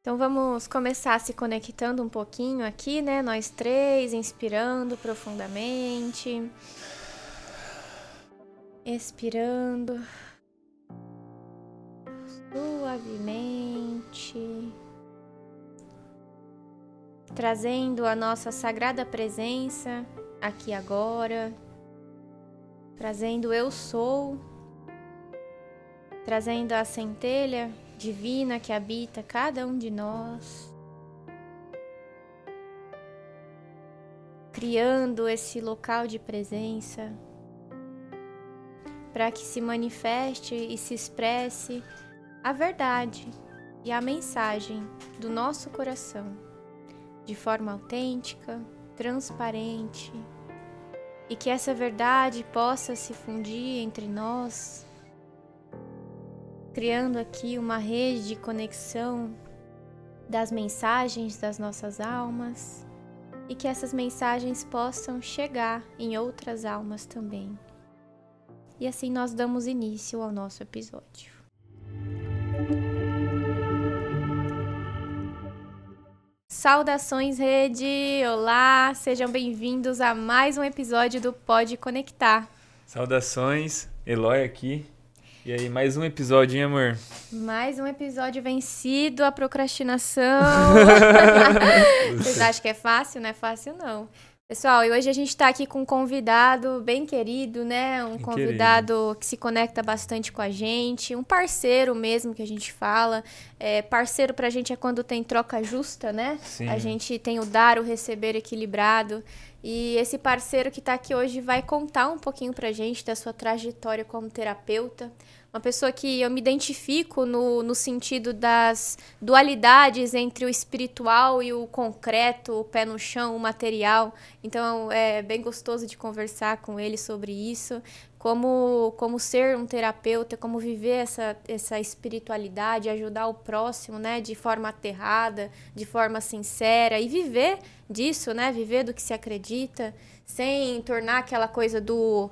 Então vamos começar se conectando um pouquinho aqui, né? Nós três, inspirando profundamente. Expirando. Suavemente. Trazendo a nossa sagrada presença aqui agora. Trazendo eu sou. Trazendo a centelha divina que habita cada um de nós, criando esse local de presença para que se manifeste e se expresse a verdade e a mensagem do nosso coração de forma autêntica, transparente, e que essa verdade possa se fundir entre nós, criando aqui uma rede de conexão das mensagens das nossas almas e que essas mensagens possam chegar em outras almas também. E assim nós damos início ao nosso episódio. Saudações, rede! Olá! Sejam bem-vindos a mais um episódio do Pode Conectar. Saudações, Eloy aqui. E aí, mais um episódio, hein, amor? Mais um episódio vencido, a procrastinação. Vocês acham que é fácil? Não é fácil, não. Pessoal, e hoje a gente está aqui com um convidado bem querido, né? Um convidado que se conecta bastante com a gente, um parceiro mesmo que a gente fala. Parceiro pra gente é quando tem troca justa, né? Sim. A gente tem o dar, o receber equilibrado. E esse parceiro que está aqui hoje vai contar um pouquinho pra gente da sua trajetória como terapeuta. Uma pessoa que eu me identifico no sentido das dualidades entre o espiritual e o concreto, o pé no chão, o material. Então é bem gostoso de conversar com ele sobre isso. Como ser um terapeuta, como viver essa espiritualidade, ajudar o próximo, né, de forma aterrada, de forma sincera, e viver disso, né, viver do que se acredita, sem tornar aquela coisa do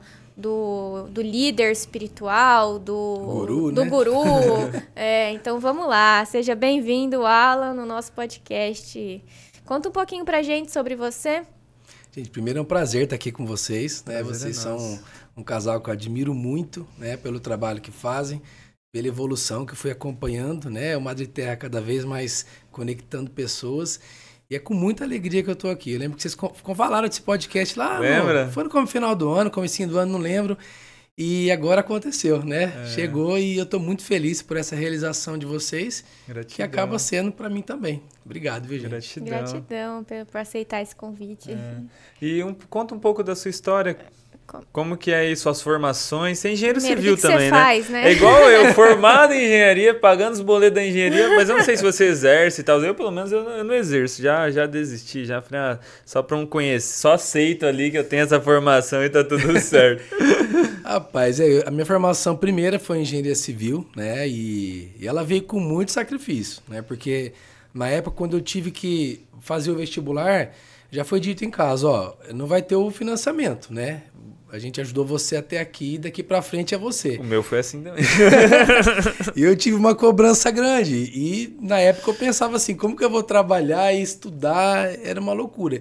líder espiritual, do guru. Então vamos lá, seja bem-vindo, Alan, no nosso podcast. Conta um pouquinho pra gente sobre você. Gente, primeiro é um prazer estar aqui com vocês, né? Vocês são um casal que eu admiro muito, né? Pelo trabalho que fazem, pela evolução que eu fui acompanhando, né? O Madre Terra cada vez mais conectando pessoas. E é com muita alegria que eu tô aqui. Eu lembro que vocês falaram desse podcast lá. Lembra? Foi no final do ano, comecinho do ano, não lembro. E agora aconteceu, né? Chegou e eu tô muito feliz por essa realização de vocês. Gratidão. Que acaba sendo para mim também. Obrigado, viu, gente? Gratidão por aceitar esse convite. E conta um pouco da sua história. Como que é aí suas formações? Você é engenheiro Primeiro, civil também, né? Faz, né? É igual eu, formado em engenharia, pagando os boletos da engenharia, mas eu não sei se você exerce e tal. Eu, pelo menos, eu não exerço. Já desisti, já falei, só pra um conhecer. Só aceito ali que eu tenho essa formação e tá tudo certo. Rapaz, a minha formação primeira foi em engenharia civil, né? E ela veio com muito sacrifício, né? Porque na época, quando eu tive que fazer o vestibular, já foi dito em casa, ó, não vai ter o financiamento, né? A gente ajudou você até aqui, daqui pra frente é você. O meu foi assim também. E eu tive uma cobrança grande. E na época eu pensava assim, como que eu vou trabalhar e estudar? Era uma loucura.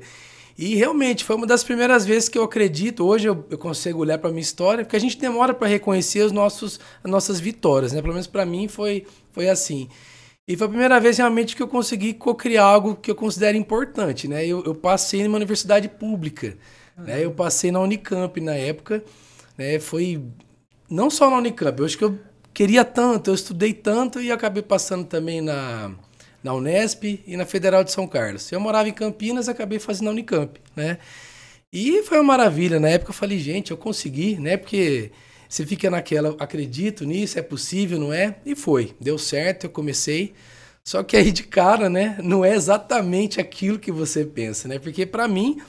E realmente foi uma das primeiras vezes que eu acredito, hoje eu consigo olhar pra minha história, porque a gente demora para reconhecer as nossas vitórias, né? Pelo menos pra mim foi assim. E foi a primeira vez realmente que eu consegui co-criar algo que eu considero importante, né? Eu passei numa universidade pública. Né? Eu passei na Unicamp na época, né? Foi não só na Unicamp, eu acho que eu queria tanto, eu estudei tanto e acabei passando também na Unesp e na Federal de São Carlos. Eu morava em Campinas, acabei fazendo na Unicamp, né? E foi uma maravilha, na época eu falei, gente, eu consegui, né? Porque você fica naquela, acredito nisso, é possível, não é? E foi, deu certo, eu comecei. Só que aí de cara, né? Não é exatamente aquilo que você pensa, né? Porque para mim,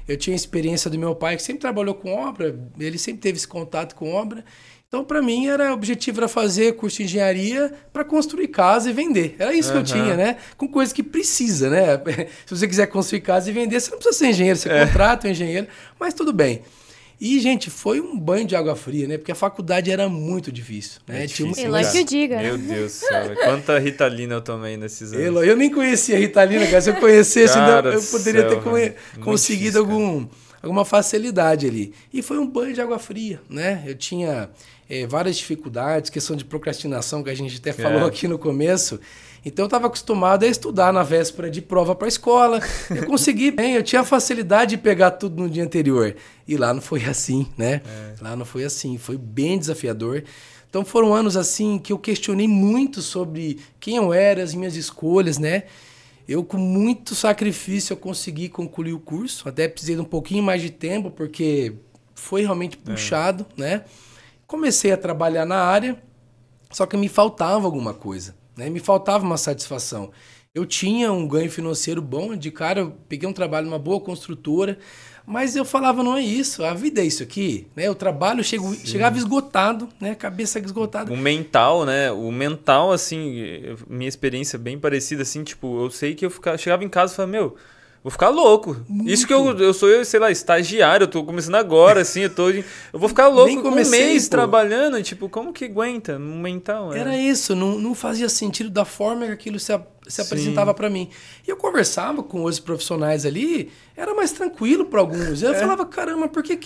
eu tinha a experiência do meu pai, que sempre trabalhou com obra, ele sempre teve esse contato com obra. Então, para mim, o objetivo era fazer curso de engenharia para construir casa e vender. Era isso que eu tinha, né? Com coisa que precisa, né? Se você quiser construir casa e vender, você não precisa ser engenheiro, você contrata um engenheiro, mas tudo bem. E, gente, foi um banho de água fria, né? Porque a faculdade era muito difícil, né? Difícil, Eloy que o diga. Meu Deus do céu, quanta Ritalina eu tomei nesses anos. Eloy, eu nem conhecia a Ritalina, cara. Se eu conhecesse, ainda eu poderia ter conseguido alguma facilidade ali. E foi um banho de água fria, né? Eu tinha várias dificuldades, questão de procrastinação, que a gente até falou aqui no começo. Então eu estava acostumado a estudar na véspera de prova para a escola. Eu consegui bem, eu tinha facilidade de pegar tudo no dia anterior. E lá não foi assim, né? Lá não foi assim, foi bem desafiador. Então foram anos assim que eu questionei muito sobre quem eu era, as minhas escolhas, né? Eu, com muito sacrifício, eu consegui concluir o curso. Até precisei de um pouquinho mais de tempo, porque foi realmente puxado, né? Comecei a trabalhar na área, só que me faltava alguma coisa, né? Me faltava uma satisfação. Eu tinha um ganho financeiro bom, de cara eu peguei um trabalho numa boa construtora, mas eu falava, não é isso, a vida é isso aqui, né? O trabalho chegava esgotado, né? Cabeça esgotada. O mental, né? O mental, assim, minha experiência é bem parecida, assim, tipo, eu sei que eu chegava em casa e falava, meu, vou ficar louco. Muito. Isso que eu sou, sei lá, estagiário, eu tô começando agora, assim, eu vou ficar louco com um mês trabalhando, tipo, como que aguenta no mental? Era isso, não fazia sentido da forma que aquilo se apresentava para mim. E eu conversava com os profissionais ali, era mais tranquilo para alguns. Eu falava, caramba, por que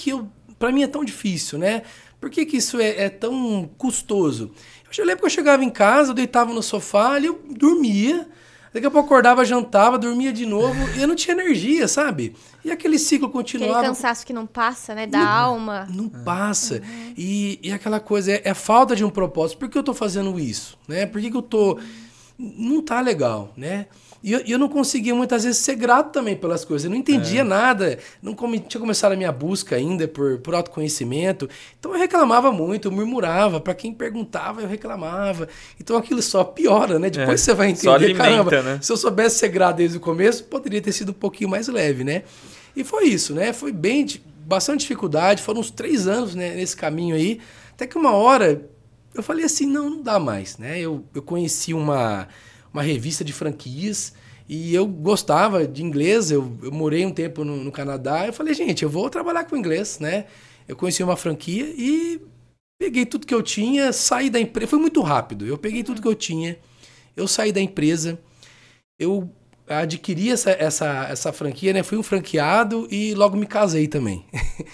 para mim é tão difícil, né? Por que isso é tão custoso? Eu lembro que eu chegava em casa, eu deitava no sofá, ali eu dormia. Daqui a pouco acordava, jantava, dormia de novo e eu não tinha energia, sabe? E aquele ciclo continuava. Aquele cansaço que não passa, né? Da alma. Não passa. Uhum. E aquela coisa, é falta de um propósito. Por que eu tô fazendo isso? Né? Por que eu tô... Não tá legal, né? E eu não conseguia muitas vezes ser grato também pelas coisas. Eu não entendia nada. Não tinha começado a minha busca ainda por autoconhecimento. Então eu reclamava muito, eu murmurava. Para quem perguntava, eu reclamava. Então aquilo só piora, né? Depois você vai entender. Só alimenta, caramba, né? Se eu soubesse ser grato desde o começo, poderia ter sido um pouquinho mais leve, né? E foi isso, né? Foi bastante dificuldade. Foram uns 3 anos, né, nesse caminho aí. Até que uma hora eu falei assim, não dá mais, né? Eu conheci uma revista de franquias e eu gostava de inglês, eu morei um tempo no Canadá, eu falei, gente, eu vou trabalhar com inglês, né? Eu conheci uma franquia e peguei tudo que eu tinha, saí da empresa, foi muito rápido, eu peguei tudo que eu tinha, eu saí da empresa, eu adquiri essa franquia, né? Fui um franqueado e logo me casei também.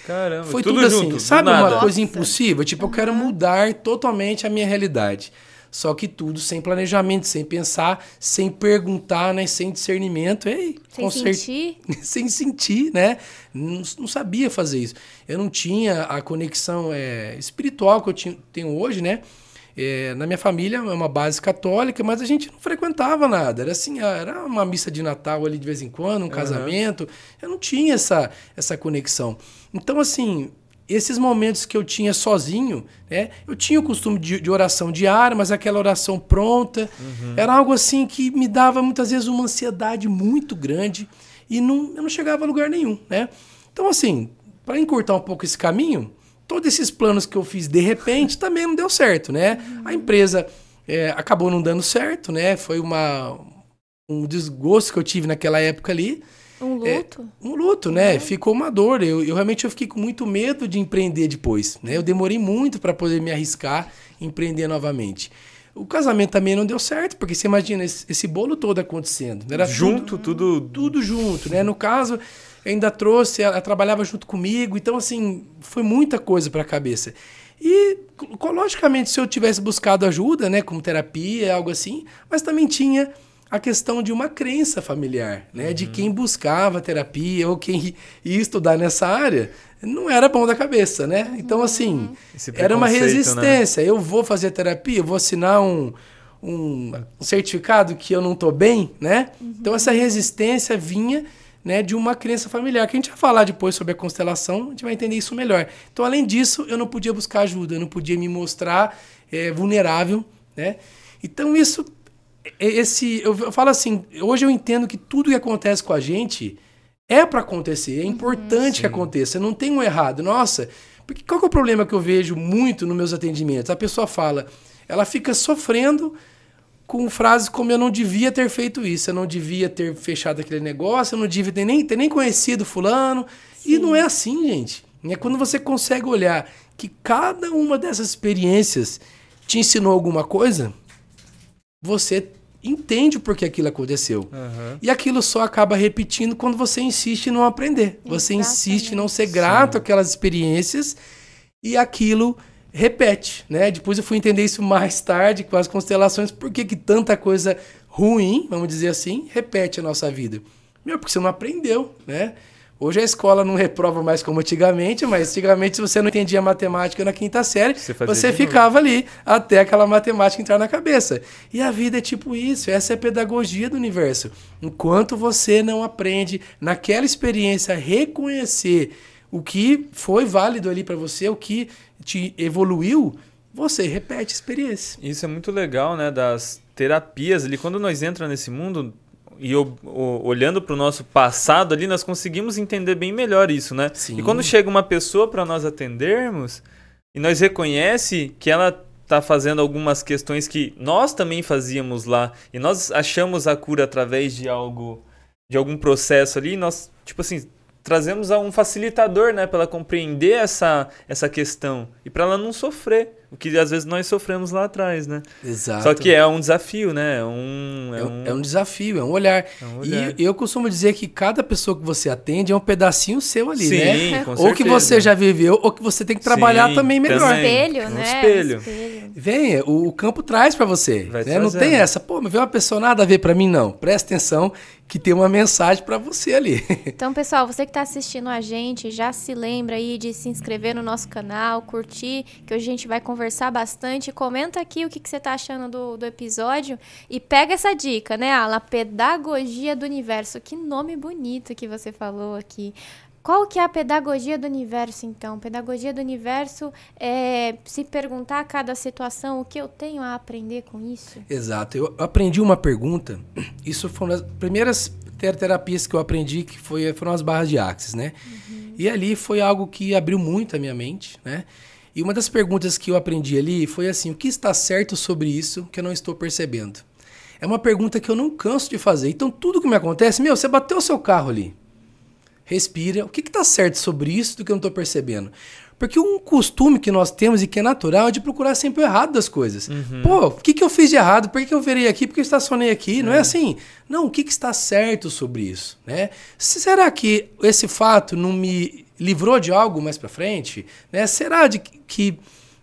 Caramba, foi tudo assim, junto, sabe nada. uma coisa impulsiva? Tipo, eu quero mudar totalmente a minha realidade. Só que tudo sem planejamento, sem pensar, sem perguntar, né? Sem discernimento. Sem sentir? Sem sentir, né? Não sabia fazer isso. Eu não tinha a conexão espiritual que eu tenho hoje, né? Na minha família é uma base católica, mas a gente não frequentava nada. Era assim, era uma missa de Natal ali de vez em quando, um casamento. Eu não tinha essa conexão. Então, assim... Esses momentos que eu tinha sozinho, né? Eu tinha o costume de oração diária, mas aquela oração pronta. Era algo assim que me dava muitas vezes uma ansiedade muito grande e eu não chegava a lugar nenhum, né? Então, assim, para encurtar um pouco esse caminho, todos esses planos que eu fiz de repente também não deu certo, né? A empresa acabou não dando certo, né? Foi um desgosto que eu tive naquela época ali. Um luto? Um luto, né? Ficou uma dor. Eu realmente fiquei com muito medo de empreender depois, né? Eu demorei muito para poder me arriscar em empreender novamente. O casamento também não deu certo, porque você imagina esse bolo todo acontecendo. Era junto, tudo junto, né? No caso, eu ainda trouxe, ela trabalhava junto comigo, então assim, foi muita coisa para a cabeça. E, logicamente, se eu tivesse buscado ajuda, né, como terapia, algo assim, mas também tinha a questão de uma crença familiar, né? De quem buscava terapia ou quem ia estudar nessa área, não era bom da cabeça, né? Então, assim, era uma resistência. Né? Eu vou fazer terapia, eu vou assinar um certificado que eu não estou bem, né? Então, essa resistência vinha, né, de uma crença familiar, que a gente vai falar depois sobre a constelação, a gente vai entender isso melhor. Então, além disso, eu não podia buscar ajuda, eu não podia me mostrar vulnerável, né? Então, isso... eu falo assim, hoje eu entendo que tudo que acontece com a gente é para acontecer, é importante que aconteça, não tem um errado. Nossa, porque qual que é o problema que eu vejo muito nos meus atendimentos? A pessoa fala, ela fica sofrendo com frases como eu não devia ter feito isso, eu não devia ter fechado aquele negócio, eu não devia ter nem conhecido fulano. Sim. E não é assim, gente. É quando você consegue olhar que cada uma dessas experiências te ensinou alguma coisa, você entende por que aquilo aconteceu. Uhum. E aquilo só acaba repetindo quando você insiste em não aprender. Você insiste em não ser grato àquelas experiências e aquilo repete, né? Depois eu fui entender isso mais tarde com as constelações, por que tanta coisa ruim, vamos dizer assim, repete a nossa vida. Porque você não aprendeu, né? Hoje a escola não reprova mais como antigamente, mas antigamente se você não entendia matemática na quinta série, você ficava ali até aquela matemática entrar na cabeça. E a vida é tipo isso, essa é a pedagogia do universo. Enquanto você não aprende naquela experiência reconhecer o que foi válido ali para você, o que te evoluiu, você repete a experiência. Isso é muito legal, né, das terapias ali. Quando nós entramos nesse mundo e olhando para o nosso passado ali, nós conseguimos entender bem melhor isso, né? Sim. E quando chega uma pessoa para nós atendermos e nós reconhece que ela está fazendo algumas questões que nós também fazíamos lá e nós achamos a cura através de algum processo ali, nós, tipo assim, trazemos um facilitador, né, para ela compreender essa questão e para ela não sofrer, o que às vezes nós sofremos lá atrás, né? Exato. Só que é um desafio, né? É um desafio, é um olhar. E eu costumo dizer que cada pessoa que você atende é um pedacinho seu ali, sim, né? Com ou certeza. que você já viveu, ou que você tem que trabalhar também melhor. Também. Espelho, né? Espelho. Vem, o campo traz pra você. Né? Não tem essa, mas vê uma pessoa nada a ver pra mim, não. Presta atenção que tem uma mensagem pra você ali. Então, pessoal, você que tá assistindo a gente, já se lembra aí de se inscrever no nosso canal, curtir, que hoje a gente vai conversar bastante. Comenta aqui o que você tá achando do episódio e pega essa dica, né, Alan? Pedagogia do Universo. Que nome bonito que você falou aqui. Qual que é a pedagogia do universo, então? Pedagogia do universo é se perguntar a cada situação o que eu tenho a aprender com isso? Exato. Eu aprendi uma pergunta. Isso foi uma das primeiras terapias que eu aprendi, que foram as barras de Axis, né? Uhum. E ali foi algo que abriu muito a minha mente, né? E uma das perguntas que eu aprendi ali foi assim, o que está certo sobre isso que eu não estou percebendo? É uma pergunta que eu não canso de fazer. Então, tudo que me acontece, você bateu o seu carro ali. Respira. O que está certo sobre isso do que eu não estou percebendo? Porque um costume que nós temos e que é natural é de procurar sempre o errado das coisas. Uhum. Pô, o que eu fiz de errado? Por que eu virei aqui? Por que eu estacionei aqui? Não é assim. Não, o que está certo sobre isso? Né? Será que esse fato não me livrou de algo mais para frente? Né? Será que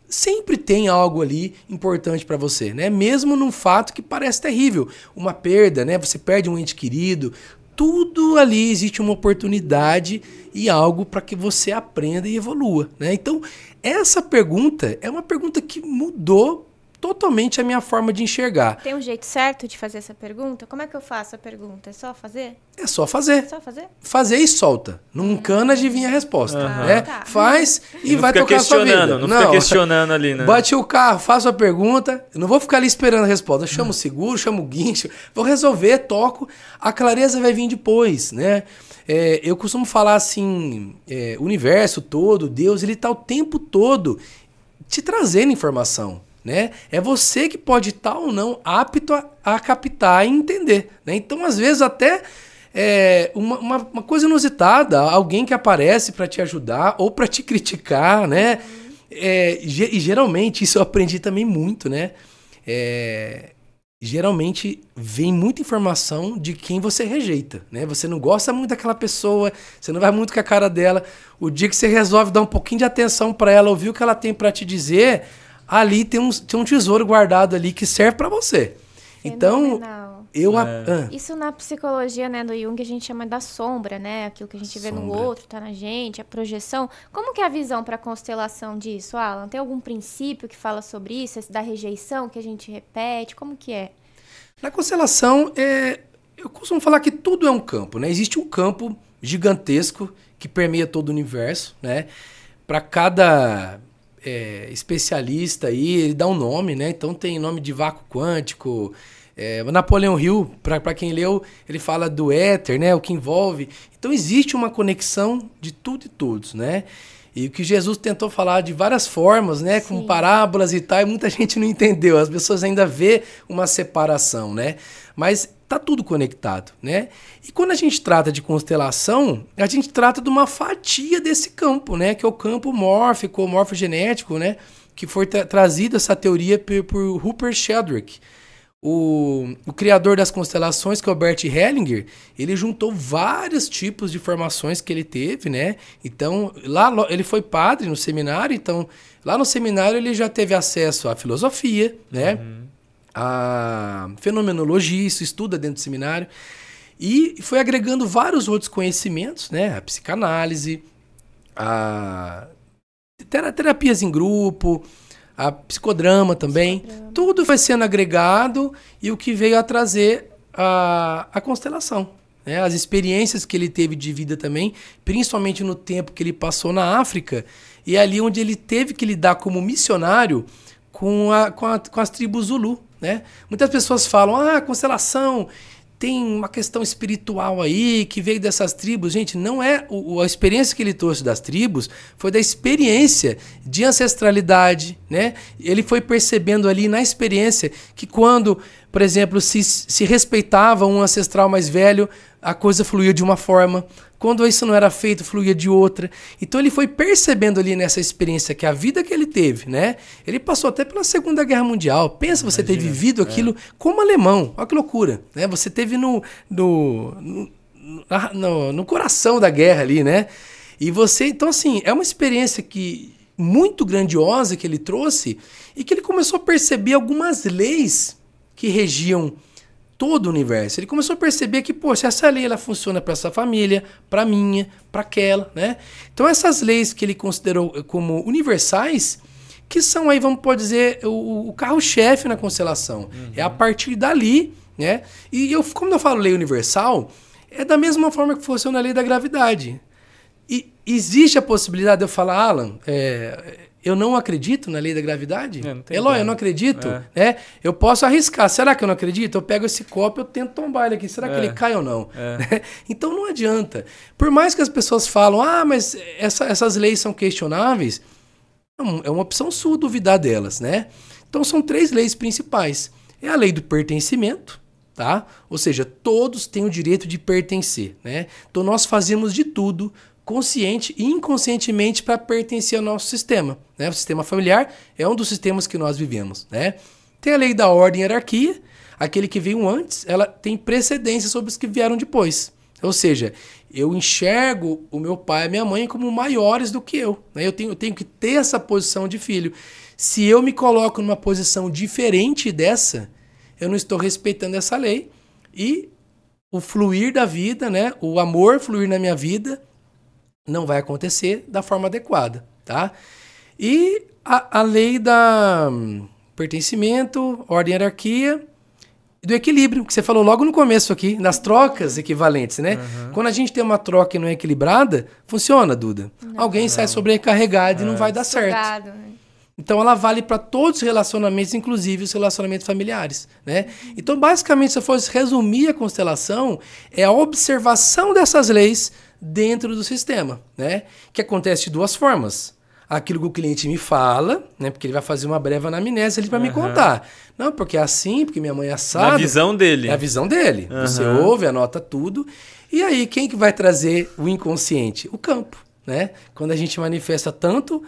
sempre tem algo ali importante para você? Né? Mesmo num fato que parece terrível. Uma perda, né? Você perde um ente querido. Tudo ali existe uma oportunidade e algo para que você aprenda e evolua, né? Então, essa pergunta é uma pergunta que mudou totalmente a minha forma de enxergar. Tem um jeito certo de fazer essa pergunta? Como é que eu faço a pergunta? É só fazer? É só fazer. Só fazer? Fazer e solta. Não encana, adivinha a resposta. Né? Tá. Faz e vai tocar a sua vida. Não fica questionando ali, né? Bate o carro, faço a pergunta. Eu não vou ficar ali esperando a resposta. Eu chamo o seguro, chamo o guincho. Vou resolver, toco. A clareza vai vir depois, né? Eu costumo falar assim, o universo todo, Deus, ele está o tempo todo te trazendo informação. Né? É você que pode estar ou não apto a captar e entender. Né? Então, às vezes, até uma coisa inusitada, alguém que aparece para te ajudar ou para te criticar, né? E geralmente, isso eu aprendi também muito, né? Geralmente vem muita informação de quem você rejeita, né? Você não gosta muito daquela pessoa, você não vai muito com a cara dela. O dia que você resolve dar um pouquinho de atenção para ela, ouvir o que ela tem para te dizer, ali tem um tesouro guardado ali que serve para você. Fenomenal. Então, isso na psicologia, né, do Jung a gente chama da sombra, né? Aquilo que a gente vê no outro, tá na gente, a projeção. Como que é a visão para constelação disso, Alan? Tem algum princípio que fala sobre isso, esse da rejeição que a gente repete? Como que é? Na constelação, eu costumo falar que tudo é um campo, né? Existe um campo gigantesco que permeia todo o universo, né? Para cada especialista aí, ele dá um nome, né? Então tem nome de vácuo quântico. Napoleão Hill, para quem leu, ele fala do éter, né? O que envolve. Então existe uma conexão de tudo e todos, né? E o que Jesus tentou falar de várias formas, né? Sim. Com parábolas e tal, e muita gente não entendeu. As pessoas ainda vê uma separação, né? Mas tá tudo conectado, né? E quando a gente trata de constelação, a gente trata de uma fatia desse campo, né? Que é o campo mórfico, morfogenético, né? Que foi trazido essa teoria por Rupert Sheldrake. O criador das constelações, que é o Bert Hellinger, ele juntou vários tipos de formações que ele teve, né? Então, lá ele foi padre no seminário, então lá no seminário ele já teve acesso à filosofia, né? A fenomenologia, isso estuda dentro do seminário, e foi agregando vários outros conhecimentos, né? A psicanálise, a terapias em grupo, a psicodrama também, tudo foi sendo agregado e o que veio a trazer a constelação, né? As experiências que ele teve de vida também, principalmente no tempo que ele passou na África, e ali onde ele teve que lidar como missionário com as tribos Zulu, né? Muitas pessoas falam, constelação tem uma questão espiritual aí que veio dessas tribos. Gente, não é a experiência que ele trouxe das tribos, foi da experiência de ancestralidade, né? Ele foi percebendo ali na experiência que quando, por exemplo, se respeitava um ancestral mais velho, a coisa fluía de uma forma. Quando isso não era feito, fluía de outra. Então ele foi percebendo ali nessa experiência que a vida que ele teve, né? Ele passou até pela Segunda Guerra Mundial. Pensa você ter vivido aquilo como alemão. Olha que loucura, né? Você teve no coração da guerra ali, né? E você, então assim, é uma experiência muito grandiosa que ele trouxe e que ele começou a perceber algumas leis que regiam todo o universo. Ele começou a perceber que, poxa, essa lei ela funciona para essa família, para minha, para aquela, né? Então essas leis que ele considerou como universais, que são aí, pode dizer, o carro-chefe na constelação. É a partir dali, né? E como eu falo lei universal, é da mesma forma que funciona a lei da gravidade. E existe a possibilidade de eu falar, Alan, eu não acredito na lei da gravidade? Eloy, eu não acredito. Né? Eu posso arriscar. Será que eu não acredito? Eu pego esse copo e eu tento tombar ele aqui. Será que ele cai ou não? Então não adianta. Por mais que as pessoas falam, mas essas leis são questionáveis, é uma opção sua duvidar delas, né? Então são 3 leis principais. É a lei do pertencimento, tá? Ou seja, todos têm o direito de pertencer, né? Então nós fazemos de tudo consciente e inconscientemente para pertencer ao nosso sistema, né? O sistema familiar é um dos sistemas que nós vivemos, né? Tem a lei da ordem e hierarquia, aquele que veio antes, ela tem precedência sobre os que vieram depois. Ou seja, eu enxergo o meu pai e a minha mãe como maiores do que eu, né? Eu tenho que ter essa posição de filho. Se eu me coloco numa posição diferente dessa, eu não estou respeitando essa lei e o fluir da vida, né? O amor fluir na minha vida não vai acontecer da forma adequada, tá? E a lei da pertencimento, ordem e hierarquia, do equilíbrio, que você falou logo no começo aqui, das trocas equivalentes, né? Quando a gente tem uma troca que não é equilibrada, funciona, Duda? Alguém sai sobrecarregado e não vai dar certo. Então ela vale para todos os relacionamentos, inclusive os relacionamentos familiares, né? Então basicamente, se eu fosse resumir a constelação, é a observação dessas leis dentro do sistema, né? Que acontece de 2 formas. Aquilo que o cliente me fala, né? Porque ele vai fazer uma breve anamnese ali para me contar. Não, porque é assim, porque minha mãe é assada. A visão dele. É a visão dele. Você ouve, anota tudo. E aí, quem que vai trazer o inconsciente? O campo, né? Quando a gente manifesta tanto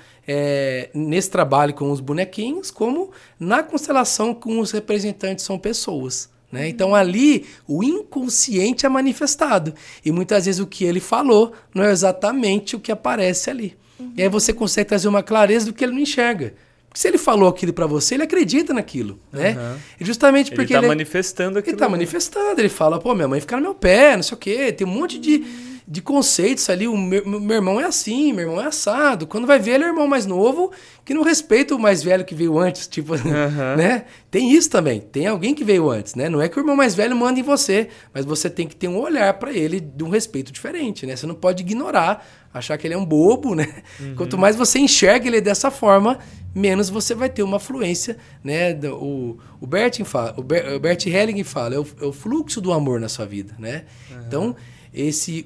nesse trabalho com os bonequinhos, como na constelação com os representantes são pessoas. Né? Então ali o inconsciente é manifestado e muitas vezes o que ele falou não é exatamente o que aparece ali. E aí você consegue trazer uma clareza do que ele não enxerga. Porque se ele falou aquilo para você, ele acredita naquilo, né? E justamente porque ele tá manifestando aquilo. Ele tá manifestando, ele fala, pô, minha mãe fica no meu pé, não sei o quê, tem um monte de conceitos ali, o meu irmão é assim, meu irmão é assado. Quando vai ver, ele é o irmão mais novo, que não respeita o mais velho que veio antes, tipo, né? Tem isso também, tem alguém que veio antes, né? Não é que o irmão mais velho manda em você, mas você tem que ter um olhar para ele de um respeito diferente, né? Você não pode ignorar, achar que ele é um bobo, né? Quanto mais você enxerga ele dessa forma, menos você vai ter uma fluência, né? O Bert Hellinger fala, é o fluxo do amor na sua vida, né? Então,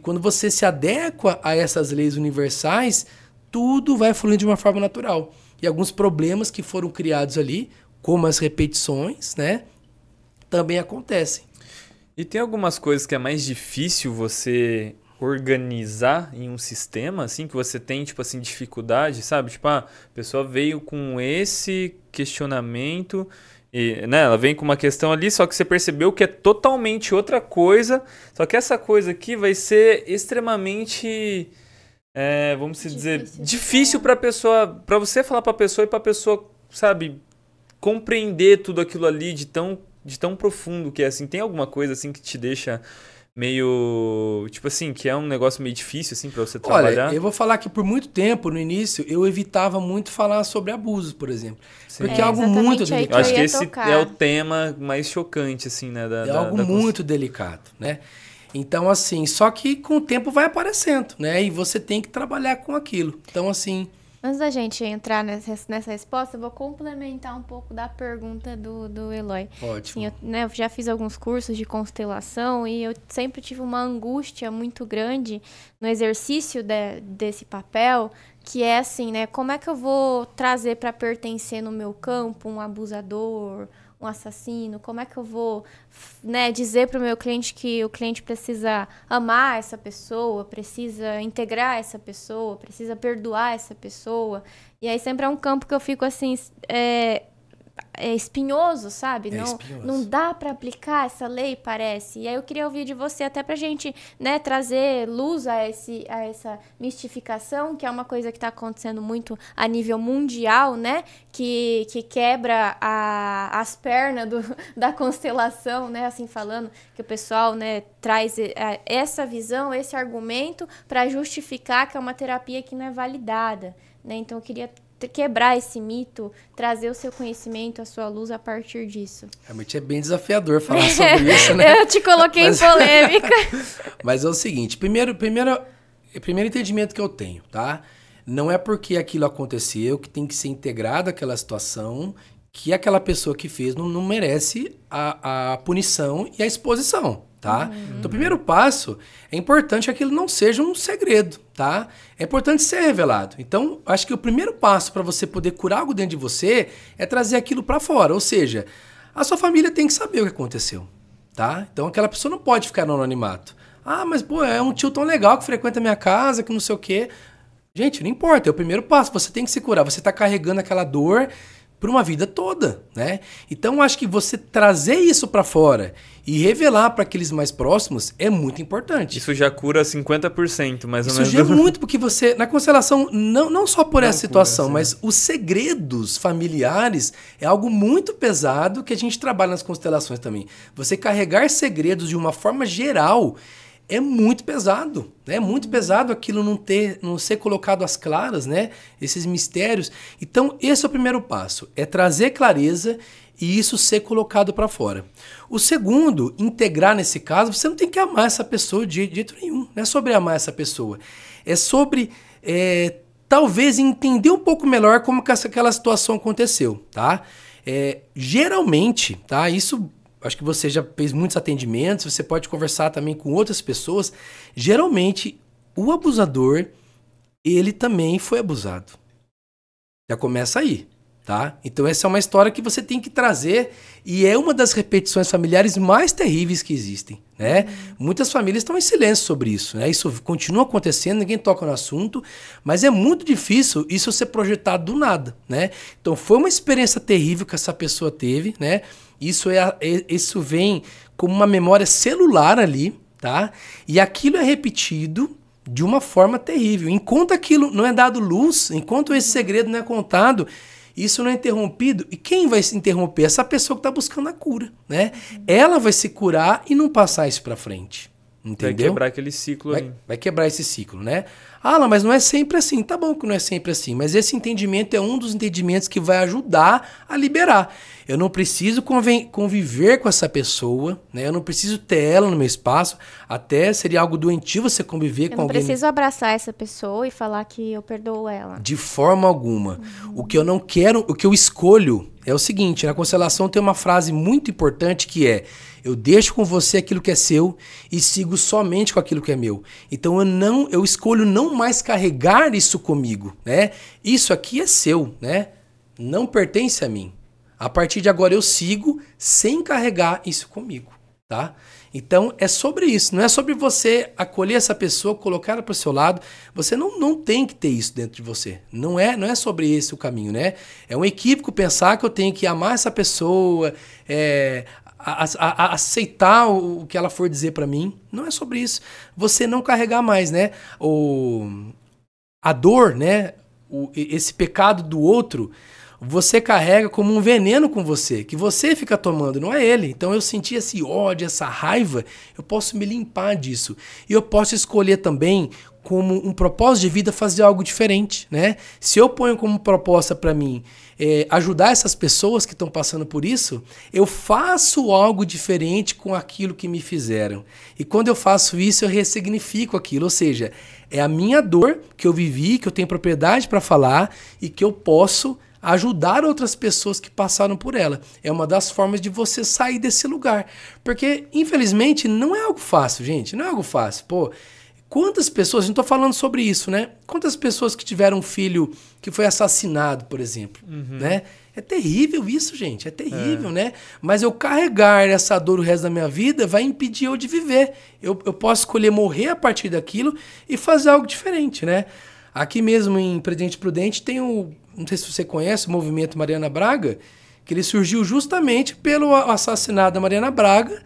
quando você se adequa a essas leis universais, tudo vai fluindo de uma forma natural. E alguns problemas que foram criados ali, como as repetições, né, também acontecem. E tem algumas coisas que é mais difícil você organizar em um sistema, assim, que você tem, tipo assim, dificuldade, sabe? Tipo, a pessoa veio com esse questionamento, e, né, ela vem com uma questão ali, só que você percebeu que é totalmente outra coisa, só que essa coisa aqui vai ser extremamente, vamos dizer, difícil para pessoa, para você falar para a pessoa e para a pessoa, sabe, compreender tudo aquilo ali de tão profundo que é, assim. Tem alguma coisa, assim, que te deixa meio, tipo assim, que é um negócio meio difícil, assim, pra você trabalhar? Olha, eu vou falar que por muito tempo, no início, eu evitava muito falar sobre abusos, por exemplo. Sim. Porque é algo muito delicado. Eu acho que esse é o tema mais chocante, assim, né? É algo muito delicado, né? Então, assim, só que com o tempo vai aparecendo, né? E você tem que trabalhar com aquilo. Então, assim... Antes da gente entrar nessa resposta, eu vou complementar um pouco da pergunta do Eloy. Ótimo. Assim, eu já fiz alguns cursos de constelação e eu sempre tive uma angústia muito grande no exercício desse papel, que é assim, né? Como é que eu vou trazer para pertencer no meu campo um abusador, um assassino? Como é que eu vou, né, dizer para o meu cliente que o cliente precisa amar essa pessoa, precisa integrar essa pessoa, precisa perdoar essa pessoa? E aí sempre é um campo que eu fico assim, espinhoso, sabe? Não dá para aplicar essa lei, parece. E aí eu queria ouvir de você até pra gente, né, trazer luz a essa mistificação, que é uma coisa que está acontecendo muito a nível mundial, né? Que quebra as pernas da constelação, né? Assim falando, que o pessoal, né, traz essa visão, esse argumento para justificar que é uma terapia que não é validada, né? Então eu queria quebrar esse mito, trazer o seu conhecimento, a sua luz a partir disso. Realmente é bem desafiador falar sobre isso, né? Eu te coloquei em polêmica. Mas é o seguinte, primeiro entendimento que eu tenho, tá? Não é porque aquilo aconteceu que tem que ser integrado àquela situação que aquela pessoa que fez não merece a punição e a exposição, tá? Então, o primeiro passo, é importante que aquilo não seja um segredo, tá? É importante ser revelado. Então, acho que o primeiro passo para você poder curar algo dentro de você é trazer aquilo para fora. Ou seja, a sua família tem que saber o que aconteceu, tá? Então, aquela pessoa não pode ficar no anonimato. Ah, mas, pô, é um tio tão legal que frequenta a minha casa, que não sei o quê. Gente, não importa, é o primeiro passo. Você tem que se curar. Você tá carregando aquela dor por uma vida toda, né? Então, acho que você trazer isso para fora e revelar para aqueles mais próximos é muito importante. Isso já cura 50%, mais ou menos. Isso já é muito, porque você, na constelação, não só por essa situação, mas os segredos familiares é algo muito pesado que a gente trabalha nas constelações também. Você carregar segredos de uma forma geral é muito pesado, né? É muito pesado aquilo não ser colocado às claras, né? Esses mistérios. Então, esse é o primeiro passo, é trazer clareza e isso ser colocado para fora. O segundo, integrar nesse caso, você não tem que amar essa pessoa de jeito nenhum. Não é sobre amar essa pessoa. É sobre, talvez, entender um pouco melhor como que aquela situação aconteceu, tá? Geralmente, tá? Isso... Acho que você já fez muitos atendimentos, você pode conversar também com outras pessoas. Geralmente, o abusador, ele também foi abusado. Já começa aí, tá? Então, essa é uma história que você tem que trazer e é uma das repetições familiares mais terríveis que existem, né? Muitas famílias estão em silêncio sobre isso, né? Isso continua acontecendo, ninguém toca no assunto, mas é muito difícil isso ser projetado do nada, né? Então, foi uma experiência terrível que essa pessoa teve, né? Isso vem como uma memória celular ali, tá? E aquilo é repetido de uma forma terrível. Enquanto aquilo não é dado luz, enquanto esse segredo não é contado, isso não é interrompido. E quem vai se interromper? Essa pessoa que está buscando a cura, né? Ela vai se curar e não passar isso para frente. Entendeu? Vai quebrar aquele ciclo aí. Vai quebrar esse ciclo, né? Ah, mas não é sempre assim. Tá bom que não é sempre assim, mas esse entendimento é um dos entendimentos que vai ajudar a liberar. Eu não preciso conviver com essa pessoa, né? Eu não preciso ter ela no meu espaço. Até seria algo doentio você conviver com alguém. Eu não preciso abraçar essa pessoa e falar que eu perdoo ela. De forma alguma. O que eu não quero, o que eu escolho é o seguinte, na constelação tem uma frase muito importante que é: eu deixo com você aquilo que é seu e sigo somente com aquilo que é meu. Então eu escolho não mais carregar isso comigo, né? Isso aqui é seu, né? Não pertence a mim. A partir de agora eu sigo sem carregar isso comigo, tá? Então, é sobre isso. Não é sobre você acolher essa pessoa, colocar ela para o seu lado. Você não tem que ter isso dentro de você. Não é sobre esse o caminho, né? É um equívoco pensar que eu tenho que amar essa pessoa, aceitar o que ela for dizer para mim. Não é sobre isso. Você não carregar mais, né? A dor, né? Esse pecado do outro, você carrega como um veneno com você, que você fica tomando, não é ele. Então eu senti esse ódio, essa raiva, eu posso me limpar disso. E eu posso escolher também, como um propósito de vida, fazer algo diferente, né? Se eu ponho como proposta para mim ajudar essas pessoas que estão passando por isso, eu faço algo diferente com aquilo que me fizeram. E quando eu faço isso, eu ressignifico aquilo, ou seja, é a minha dor que eu vivi, que eu tenho propriedade para falar e que eu posso ajudar outras pessoas que passaram por ela. É uma das formas de você sair desse lugar. Porque, infelizmente, não é algo fácil, gente. Não é algo fácil. Pô, quantas pessoas, não estou falando sobre isso, né? Quantas pessoas que tiveram um filho que foi assassinado, por exemplo, né? É terrível isso, gente. É terrível, né? Mas eu carregar essa dor o resto da minha vida vai impedir eu de viver. Eu posso escolher morrer a partir daquilo e fazer algo diferente, né? Aqui mesmo em Presidente Prudente tem não sei se você conhece, o movimento Mariana Braga, que ele surgiu justamente pelo assassinato da Mariana Braga,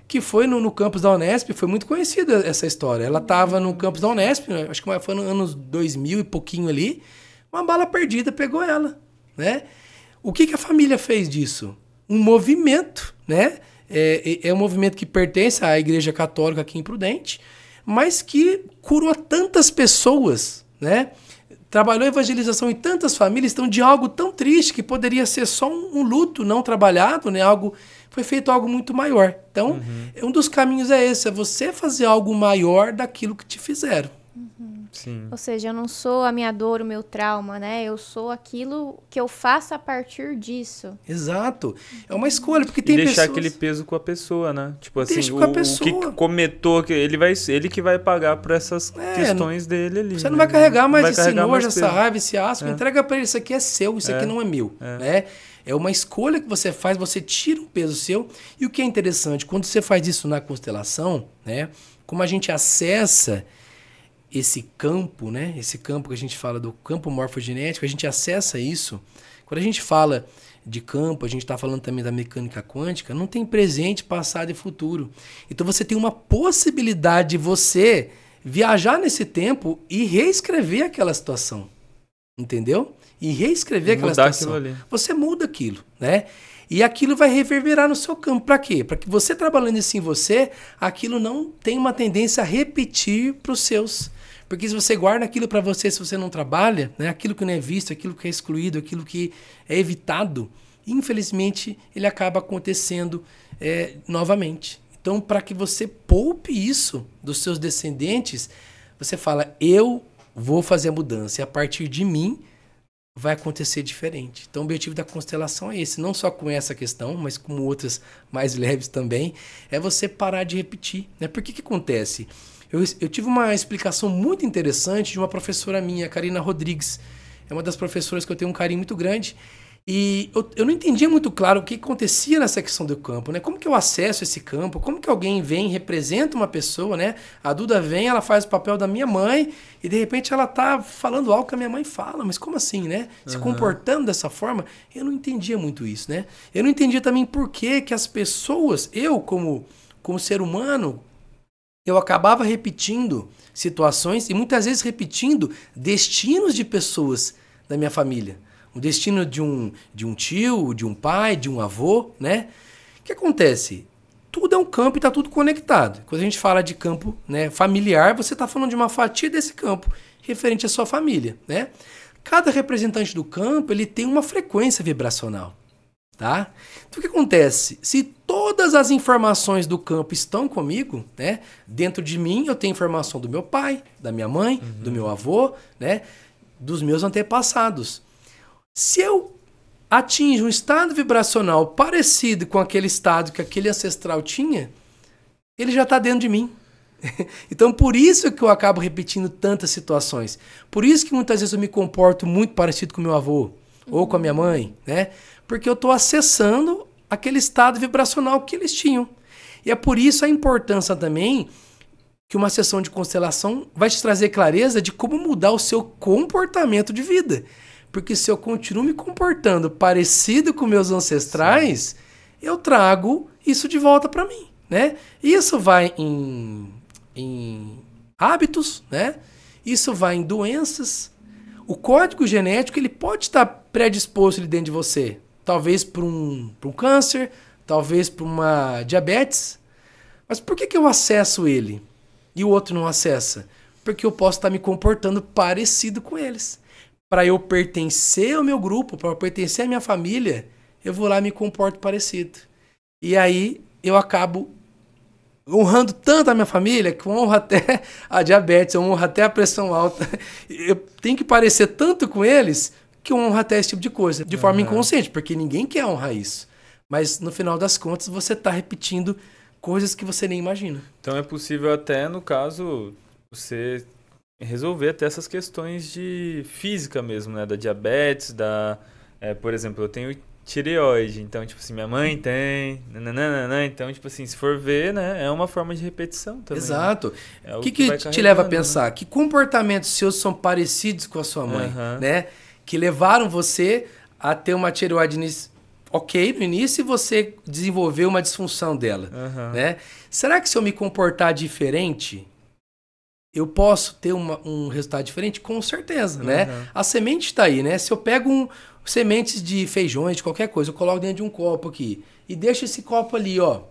que foi no campus da Unesp. Foi muito conhecida essa história. Ela estava no campus da Unesp, acho que foi nos anos 2000 e pouquinho ali, uma bala perdida pegou ela, né? O que a família fez disso? Um movimento, né? É um movimento que pertence à Igreja Católica aqui em Prudente, mas que curou tantas pessoas, né? Trabalhou evangelização em tantas famílias, então de algo tão triste que poderia ser só um luto não trabalhado, né? Foi feito algo muito maior. Então, um dos caminhos é esse, é você fazer algo maior daquilo que te fizeram. Sim. Ou seja, eu não sou a minha dor, o meu trauma, né? Eu sou aquilo que eu faço a partir disso. Exato. É uma escolha, porque tem deixar pessoas... aquele peso com a pessoa, né? Tipo assim, Deixa com a pessoa. O que cometou, ele que vai pagar por essas questões dele ali. Você não vai carregar mais vai esse carregar nojo, mais essa peso. raiva, esse asco. Entrega para ele, isso aqui é seu, isso aqui não é meu. Né? É uma escolha que você faz, você tira um peso seu. E o que é interessante, quando você faz isso na constelação, né? Como a gente acessa esse campo, né? Esse campo que a gente fala do campo morfogenético, a gente acessa isso. Quando a gente fala de campo, a gente está falando também da mecânica quântica, não tem presente, passado e futuro. Então você tem uma possibilidade de você viajar nesse tempo e reescrever aquela situação. Entendeu? E reescrever aquela situação. Você muda aquilo, né? E aquilo vai reverberar no seu campo. Para quê? Para que você trabalhando isso em você, aquilo não tem uma tendência a repetir para os seus. Porque se você guarda aquilo para você, se você não trabalha, né, aquilo que não é visto, aquilo que é excluído, aquilo que é evitado, infelizmente ele acaba acontecendo novamente. Então, para que você poupe isso dos seus descendentes, você fala, eu vou fazer a mudança e a partir de mim vai acontecer diferente. Então o objetivo da constelação é esse, não só com essa questão, mas com outras mais leves também, é você parar de repetir, né? Por que acontece? Eu tive uma explicação muito interessante de uma professora minha, Karina Rodrigues. É uma das professoras que eu tenho um carinho muito grande. E eu não entendia muito claro o que acontecia nessa questão do campo, né? Como que eu acesso esse campo? Como que alguém vem, representa uma pessoa, né? A Duda vem, ela faz o papel da minha mãe e de repente ela tá falando algo que a minha mãe fala. Mas como assim, né? Se comportando dessa forma, eu não entendia muito isso, né? Eu não entendia também por que as pessoas, eu como ser humano, eu acabava repetindo situações e muitas vezes repetindo destinos de pessoas da minha família. O destino de um tio, de um pai, de um avô, né? O que acontece? Tudo é um campo e está tudo conectado. Quando a gente fala de campo, né, familiar, você está falando de uma fatia desse campo referente à sua família, né? Cada representante do campo ele tem uma frequência vibracional, tá? Então o que acontece? Se todas as informações do campo estão comigo, né? Dentro de mim eu tenho informação do meu pai, da minha mãe, do meu avô, né? Dos meus antepassados. Se eu atinjo um estado vibracional parecido com aquele estado que aquele ancestral tinha, ele já está dentro de mim. Então, por isso que eu acabo repetindo tantas situações. Por isso que muitas vezes eu me comporto muito parecido com meu avô ou com a minha mãe, né? Porque eu estou acessando aquele estado vibracional que eles tinham. E é por isso a importância também que uma sessão de constelação vai te trazer clareza de como mudar o seu comportamento de vida. Porque se eu continuo me comportando parecido com meus ancestrais, eu trago isso de volta para mim, né? Isso vai em hábitos, né? Isso vai em doenças. O código genético ele pode estar predisposto ali dentro de você. Talvez para um câncer, talvez para uma diabetes. Mas por que eu acesso ele e o outro não acessa? Porque eu posso estar me comportando parecido com eles. Para eu pertencer ao meu grupo, para eu pertencer à minha família, eu vou lá e me comporto parecido. E aí eu acabo honrando tanto a minha família que eu honro até a diabetes, eu honro até a pressão alta. Eu tenho que parecer tanto com eles que eu honro até esse tipo de coisa, de forma inconsciente, porque ninguém quer honrar isso. Mas no final das contas você está repetindo coisas que você nem imagina. Então é possível até, no caso, você resolver até essas questões de física mesmo, né? Da diabetes, por exemplo, eu tenho tireoide, então, tipo assim, minha mãe tem, nananana, então, tipo assim, se for ver, né, é uma forma de repetição também. Exato. Né? O que te leva a pensar? Né? Que comportamentos seus são parecidos com a sua mãe, né? Que levaram você a ter uma tireoide ok no início e você desenvolveu uma disfunção dela, né? Será que se eu me comportar diferente, eu posso ter um resultado diferente? Com certeza, né? A semente está aí, né? Se eu pego sementes de feijões, de qualquer coisa, eu coloco dentro de um copo aqui e deixo esse copo ali, ó.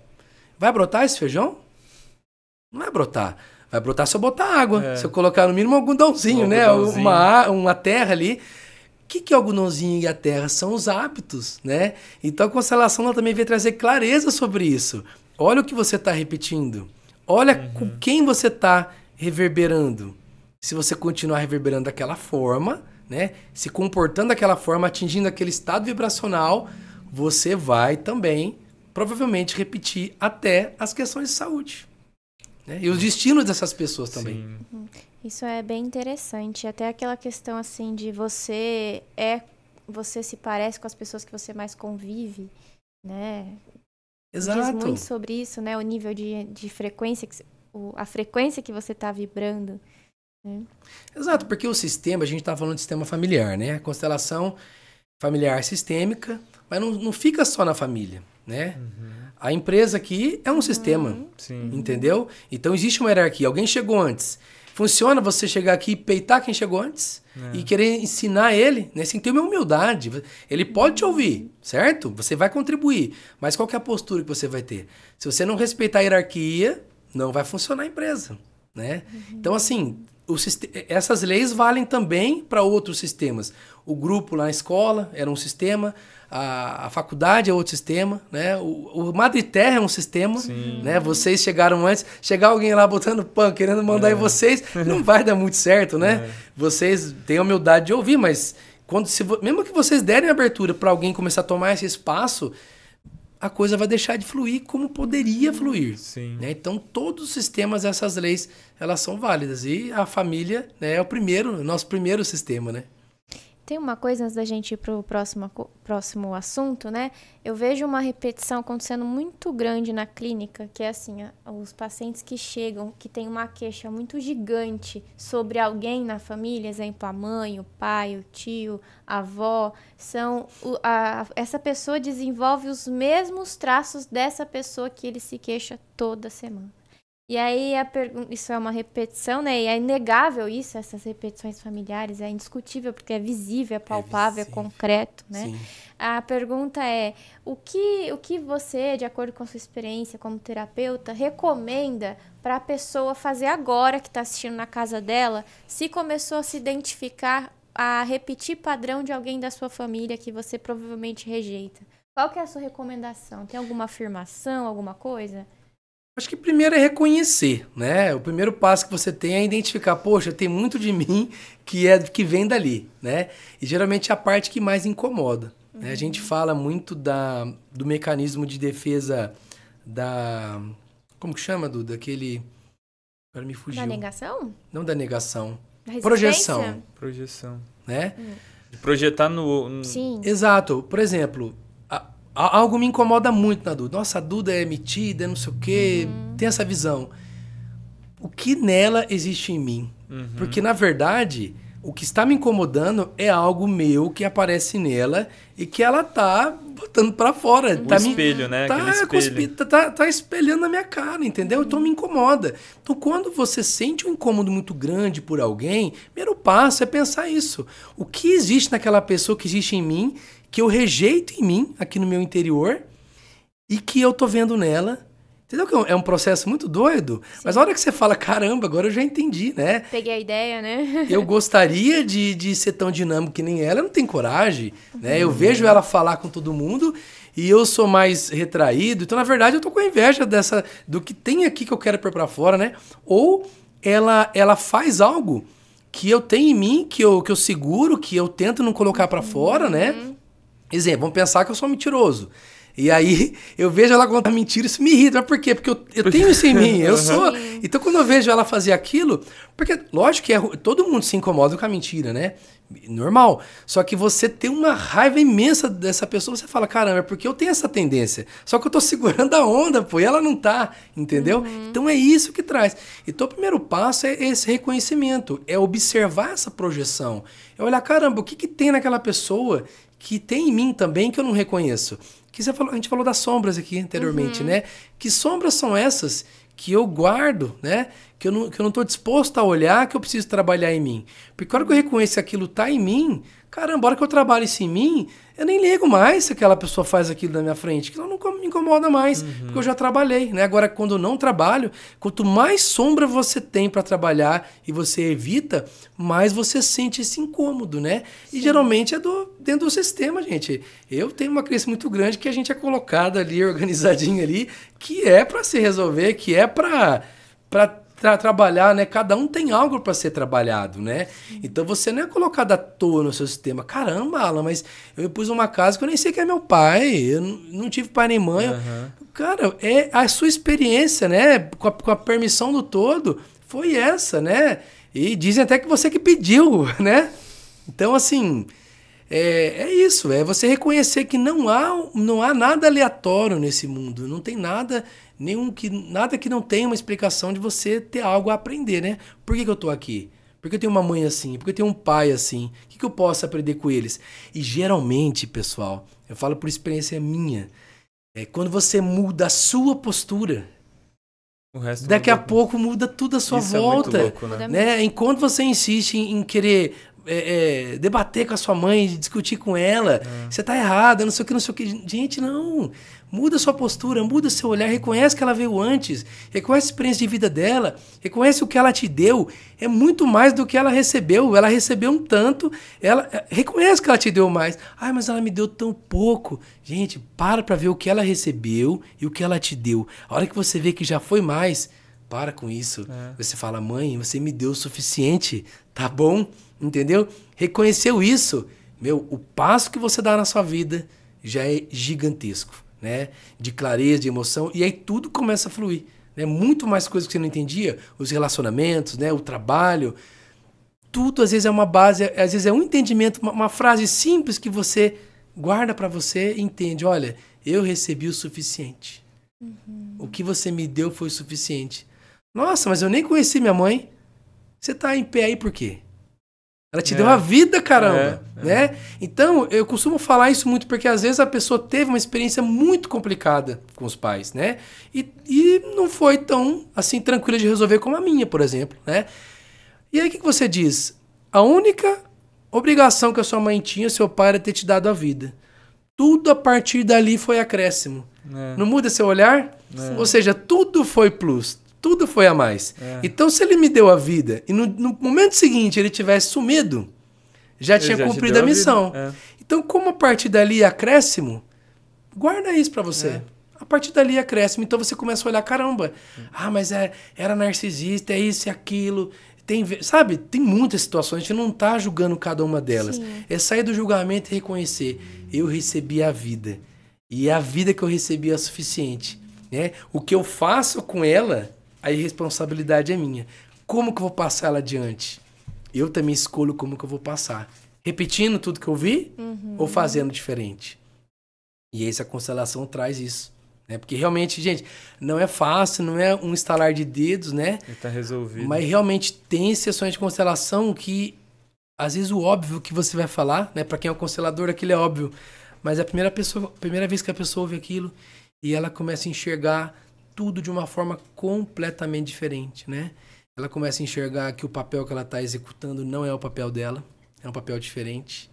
Vai brotar esse feijão? Não vai brotar. Vai brotar se eu botar água. Se eu colocar no mínimo um algodãozinho, né? Uma terra ali. O que é o algodãozinho e a terra? São os hábitos, né? Então a constelação ela também veio trazer clareza sobre isso. Olha o que você está repetindo. Olha com quem você está reverberando. Se você continuar reverberando daquela forma, né, se comportando daquela forma, atingindo aquele estado vibracional, você vai também, provavelmente, repetir até as questões de saúde. Né? E os destinos dessas pessoas também. Isso é bem interessante. Até aquela questão assim de você se parece com as pessoas que você mais convive, né? Exato. Diz muito sobre isso, né? O nível de frequência, a frequência que você está vibrando. Exato, porque o sistema, a gente está falando de sistema familiar, né? Constelação familiar sistêmica, mas não fica só na família, né? A empresa aqui é um sistema, entendeu? Então existe uma hierarquia. Alguém chegou antes. Funciona você chegar aqui e peitar quem chegou antes e querer ensinar ele, né? Sem ter uma humildade. Ele pode te ouvir, certo? Você vai contribuir, mas qual que é a postura que você vai ter? Se você não respeitar a hierarquia, não vai funcionar a empresa, né? Então, assim, essas leis valem também para outros sistemas. O grupo lá na escola era um sistema, a faculdade é outro sistema, né? O Madre Terra é um sistema, né? Vocês chegaram antes, chegar alguém lá botando pão, querendo mandar em vocês, não vai dar muito certo, né? Vocês têm a humildade de ouvir, mas mesmo que vocês derem abertura para alguém começar a tomar esse espaço, a coisa vai deixar de fluir como poderia fluir. Né? Então, todos os sistemas, essas leis, elas são válidas. E a família, né, é o nosso primeiro sistema, né? Tem uma coisa, antes da gente ir para o próximo assunto, né? Eu vejo uma repetição acontecendo muito grande na clínica, que é assim, os pacientes que chegam, que têm uma queixa muito gigante sobre alguém na família, exemplo, a mãe, o pai, o tio, a avó, essa pessoa desenvolve os mesmos traços dessa pessoa que ele se queixa toda semana. E aí, isso é uma repetição, né? E é inegável isso, essas repetições familiares, é indiscutível, porque é visível, é palpável, é concreto, né? Sim. A pergunta é, o que você, de acordo com a sua experiência como terapeuta, recomenda para a pessoa fazer agora, que está assistindo na casa dela, se começou a se identificar, a repetir padrão de alguém da sua família que você provavelmente rejeita? Qual que é a sua recomendação? Tem alguma afirmação, alguma coisa? Acho que primeiro é reconhecer, né? O primeiro passo que você tem é identificar, poxa, tem muito de mim que vem dali, né? E geralmente é a parte que mais incomoda. Né? A gente fala muito do mecanismo de defesa como que chama, Duda? Daquele... Agora me fugiu. Da negação? Não da negação. Da projeção. Projeção. Né? De projetar no... Sim. Exato. Por exemplo... Algo me incomoda muito na Duda. Nossa, a Duda é metida, não sei o quê, tem essa visão. O que nela existe em mim? Porque, na verdade, o que está me incomodando é algo meu que aparece nela e que ela tá botando pra fora. Um tá espelho, né? Aquele espelho. Tá espelhando na minha cara, entendeu? Então me incomoda. Então, quando você sente um incômodo muito grande por alguém, primeiro passo é pensar isso. O que existe naquela pessoa que existe em mim, que eu rejeito em mim, aqui no meu interior, e que eu tô vendo nela. Entendeu que é um processo muito doido? Sim. Mas a hora que você fala, caramba, agora eu já entendi, né? Peguei a ideia, né? Eu gostaria de ser tão dinâmico que nem ela não tem coragem, né? Eu vejo ela falar com todo mundo e eu sou mais retraído. Então, na verdade, eu tô com inveja do que tem aqui que eu quero pôr pra fora, né? Ou ela faz algo que eu tenho em mim, que eu seguro, que eu tento não colocar pra fora, né? Exemplo, vamos pensar que eu sou um mentiroso. E aí, eu vejo ela contar mentira, isso me irrita. Mas por quê? Porque eu tenho isso em mim, eu sou... Então, quando eu vejo ela fazer aquilo... Porque, lógico que todo mundo se incomoda com a mentira, né? Normal. Só que você tem uma raiva imensa dessa pessoa, você fala, caramba, é porque eu tenho essa tendência. Só que eu tô segurando a onda, pô, e ela não tá, entendeu? Então, é isso que traz. Então, o primeiro passo é esse reconhecimento, é observar essa projeção. É olhar, caramba, o que tem naquela pessoa que tem em mim também que eu não reconheço? Que a gente falou das sombras aqui anteriormente, né? Que sombras são essas que eu guardo, né? Que eu não tô disposto a olhar, que eu preciso trabalhar em mim. Porque a hora que eu reconheço que aquilo tá em mim, caramba, a hora que eu trabalho isso em mim, eu nem ligo mais se aquela pessoa faz aquilo na minha frente, que não me incomoda mais, porque eu já trabalhei, né? Agora, quando eu não trabalho, quanto mais sombra você tem para trabalhar e você evita, mais você sente esse incômodo, né? Sim. E geralmente é dentro do sistema, gente. Eu tenho uma crença muito grande que a gente é colocado ali, organizadinho ali, que é para se resolver, que é para trabalhar, né? Cada um tem algo para ser trabalhado, né? Então você não é colocado à toa no seu sistema. Caramba, Alan, mas eu pus uma casa que eu nem sei quem é meu pai, eu não tive pai nem mãe. Cara, é a sua experiência, né? Com a permissão do todo, foi essa, né? E dizem até que você que pediu, né? Então, assim, é isso, é você reconhecer que não há nada aleatório nesse mundo, não tem nada que não tenha uma explicação de você ter algo a aprender, né? Por que eu tô aqui? Por que eu tenho uma mãe assim? Por que eu tenho um pai assim? O que eu posso aprender com eles? E geralmente, pessoal, eu falo por experiência minha, quando você muda a sua postura, daqui a pouco muda tudo à sua volta. É muito louco, né? Enquanto você insiste em querer debater com a sua mãe, discutir com ela, você tá errada, não sei o que. Gente, não. Muda a sua postura, muda o seu olhar, reconhece que ela veio antes, reconhece a experiência de vida dela, reconhece o que ela te deu. É muito mais do que ela recebeu. Ela recebeu um tanto, reconhece que ela te deu mais. Ai, mas ela me deu tão pouco. Gente, para ver o que ela recebeu e o que ela te deu. A hora que você vê que já foi mais, para com isso. Você fala, mãe, você me deu o suficiente, tá bom? Entendeu? Reconheceu isso. O passo que você dá na sua vida já é gigantesco, né? De clareza, de emoção, e aí tudo começa a fluir, né? Muito mais coisas que você não entendia, os relacionamentos, né? O trabalho, tudo às vezes é uma base, às vezes é um entendimento, uma frase simples que você guarda para você e entende, olha, eu recebi o suficiente. O que você me deu foi o suficiente. Nossa, mas eu nem conheci minha mãe. Você tá em pé aí por quê? Ela te deu a vida, caramba, né? Então, eu costumo falar isso muito porque às vezes a pessoa teve uma experiência muito complicada com os pais, né? E não foi tão, assim, tranquila de resolver como a minha, por exemplo, né? E aí, o que você diz? A única obrigação que a sua mãe tinha, seu pai, era ter te dado a vida. Tudo a partir dali foi acréscimo. Não muda seu olhar? Ou seja, tudo foi plus. Tudo foi a mais. Então, se ele me deu a vida e no momento seguinte ele tivesse sumido, já tinha cumprido a missão. Então, como a partir dali é acréscimo, guarda isso pra você. A partir dali é acréscimo. Então, você começa a olhar, caramba, mas era narcisista, é isso e aquilo. Sabe, tem muitas situações, a gente não tá julgando cada uma delas. Sim. É sair do julgamento e reconhecer. Eu recebi a vida. E a vida que eu recebi é suficiente. Né? O que eu faço com ela... a irresponsabilidade é minha. Como que eu vou passar ela adiante? Eu também escolho como que eu vou passar. Repetindo tudo que eu vi ou fazendo diferente? E essa constelação traz isso. Né? Porque realmente, gente, não é fácil, não é um estalar de dedos, né? E tá resolvido. Mas realmente tem sessões de constelação que, às vezes, o óbvio que você vai falar, né? Para quem é um constelador, aquilo é óbvio. Mas é a primeira vez que a pessoa ouve aquilo e ela começa a enxergar tudo de uma forma completamente diferente, né? Ela começa a enxergar que o papel que ela está executando não é o papel dela, é um papel diferente.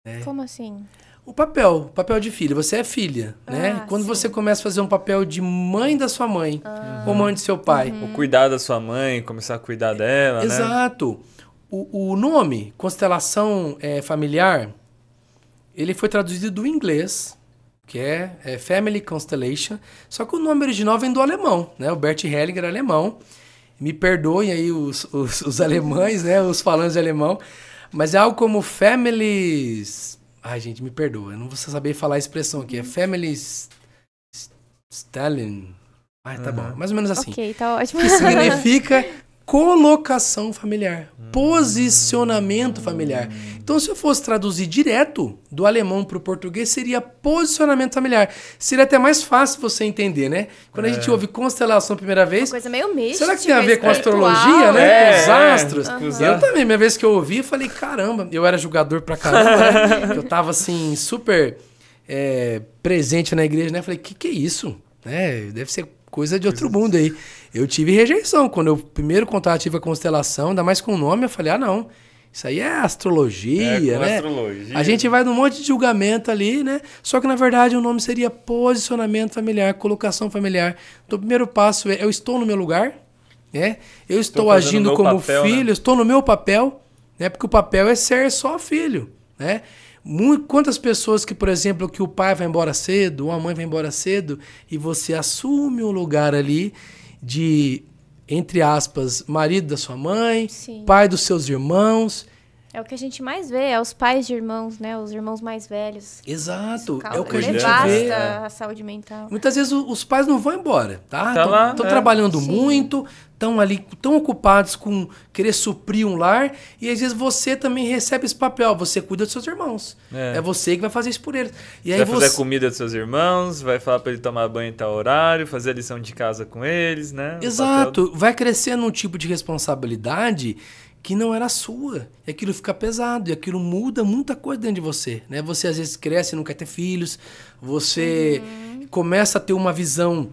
Né? Como assim? O papel de filha. Você é filha, né? Quando sim. você começa a fazer um papel de mãe da sua mãe ou mãe de seu pai. Ou cuidar da sua mãe, começar a cuidar dela, né? Exato. O nome, constelação familiar, ele foi traduzido do inglês, que é Family Constellation, só que o nome original vem do alemão, né? O Bert Hellinger é alemão. Me perdoem aí os alemães, né? Os falantes de alemão. Mas é algo como Families... Ai, gente, me perdoa. Eu não vou saber falar a expressão aqui. É Families... Stalin... Ai, tá bom. Mais ou menos assim. Ok, tá ótimo. Que significa colocação familiar. Posicionamento familiar. Então, se eu fosse traduzir direto do alemão para o português, seria posicionamento familiar. Seria até mais fácil você entender, né? Quando a gente ouve constelação a primeira vez... Uma coisa meio mística. Será que tem a ver com espiritual, astrologia, né? Com os astros? Uhum. Eu também, minha vez que eu ouvi, eu falei, caramba. Eu era julgador pra caramba, né? Eu tava, assim, super presente na igreja, né? Eu falei, que é isso? Deve ser coisa de outro mundo aí. Eu tive rejeição. Quando eu primeiro contato tive a constelação, ainda mais com o nome, eu falei, não... Isso aí é astrologia, né? Astrologia. A gente vai num monte de julgamento ali, né? Só que, na verdade, o nome seria posicionamento familiar, colocação familiar. Então, o primeiro passo é, eu estou no meu lugar, né? Eu estou agindo como papel, filho, né? eu estou no meu papel, né? Porque o papel é ser só filho, né? Quantas pessoas que, por exemplo, que o pai vai embora cedo, ou a mãe vai embora cedo, e você assume um lugar ali de... entre aspas, marido da sua mãe, Sim. pai dos seus irmãos. É o que a gente mais vê, é os pais de irmãos, né? Os irmãos mais velhos. Exato, Isso é o que a gente devasta vê. a saúde mental. Muitas vezes os pais não vão embora, tá? Tá lá, Estão trabalhando Sim. muito, estão ali, tão ocupados com querer suprir um lar, e às vezes você também recebe esse papel, você cuida dos seus irmãos. É você que vai fazer isso por eles. E aí vai fazer a comida dos seus irmãos, vai falar pra ele tomar banho em tal horário, fazer a lição de casa com eles, né? Exato, vai crescendo um tipo de responsabilidade que não era sua. E aquilo fica pesado, e aquilo muda muita coisa dentro de você, né? Você às vezes cresce e não quer ter filhos, você começa a ter uma visão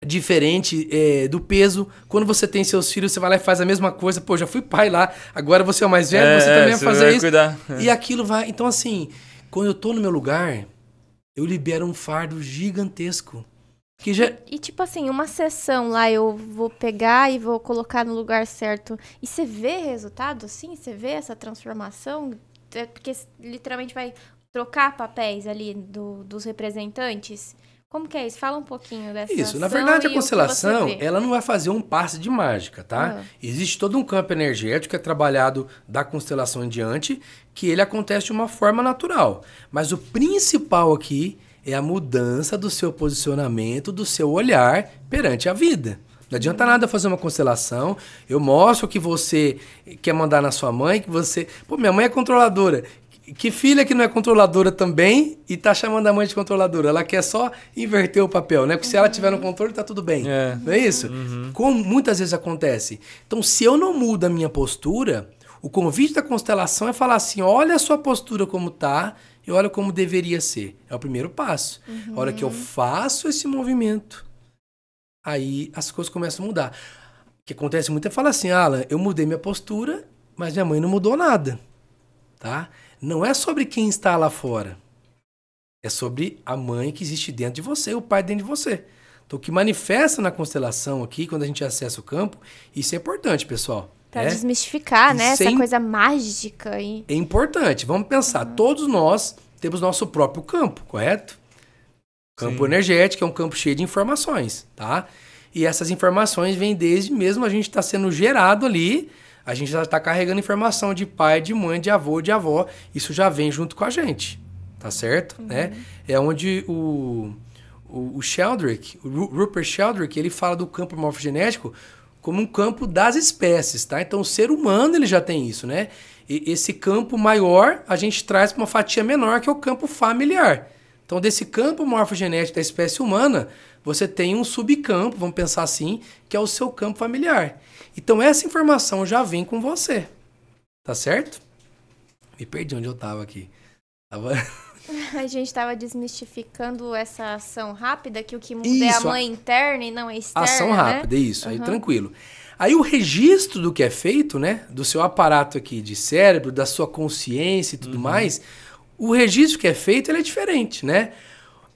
diferente do peso. Quando você tem seus filhos, você vai lá e faz a mesma coisa. Pô, já fui pai lá, agora você é o mais velho, você também vai fazer isso. Cuidar. E aquilo vai... Então, assim, quando eu tô no meu lugar, eu libero um fardo gigantesco. Que já... E tipo assim, uma sessão lá eu vou pegar e vou colocar no lugar certo. E você vê resultado assim? Você vê essa transformação? Porque literalmente vai trocar papéis ali dos representantes? Como que é isso? Fala um pouquinho dessa Isso, na ação verdade a e constelação, o que você vê. ela não vai fazer um passe de mágica, tá? Existe todo um campo energético que é trabalhado da constelação em diante, que ele acontece de uma forma natural. Mas o principal aqui é a mudança do seu posicionamento, do seu olhar perante a vida. Não adianta nada fazer uma constelação, eu mostro que você quer mandar na sua mãe, que você... Pô, minha mãe é controladora. Que filha que não é controladora também e tá chamando a mãe de controladora? Ela quer só inverter o papel, né? Porque se ela tiver no controle, tá tudo bem. Não é isso? Como muitas vezes acontece. Então, se eu não mudo a minha postura, o convite da constelação é falar assim, olha a sua postura como tá e olha como deveria ser. É o primeiro passo. A hora que eu faço esse movimento, aí as coisas começam a mudar. O que acontece muito é falar assim, Alan, eu mudei minha postura, mas minha mãe não mudou nada. Tá? Não é sobre quem está lá fora. É sobre a mãe que existe dentro de você, o pai dentro de você. Então, o que manifesta na constelação aqui, quando a gente acessa o campo, isso é importante, pessoal. Pra desmistificar, né? Isso Essa coisa mágica. É importante. Vamos pensar, todos nós temos nosso próprio campo, correto? Campo energético é um campo cheio de informações, tá? E essas informações vêm desde mesmo a gente estar sendo gerado ali. A gente já está carregando informação de pai, de mãe, de avô, de avó. Isso já vem junto com a gente, tá certo? Né? É onde o Sheldrake, o Rupert Sheldrake, ele fala do campo morfogenético como um campo das espécies, tá? Então o ser humano ele já tem isso, né? E esse campo maior a gente traz para uma fatia menor que é o campo familiar, Então, desse campo morfogenético da espécie humana, você tem um subcampo, vamos pensar assim, que é o seu campo familiar. Então, essa informação já vem com você. Tá certo? Me perdi onde eu estava aqui. A gente estava desmistificando essa ação rápida, que o que muda isso, é a mãe interna e não a externa, ação rápida, né? isso, aí tranquilo. Aí o registro do que é feito, né, do seu aparato aqui de cérebro, da sua consciência e tudo mais, o registro que é feito, ele é diferente, né?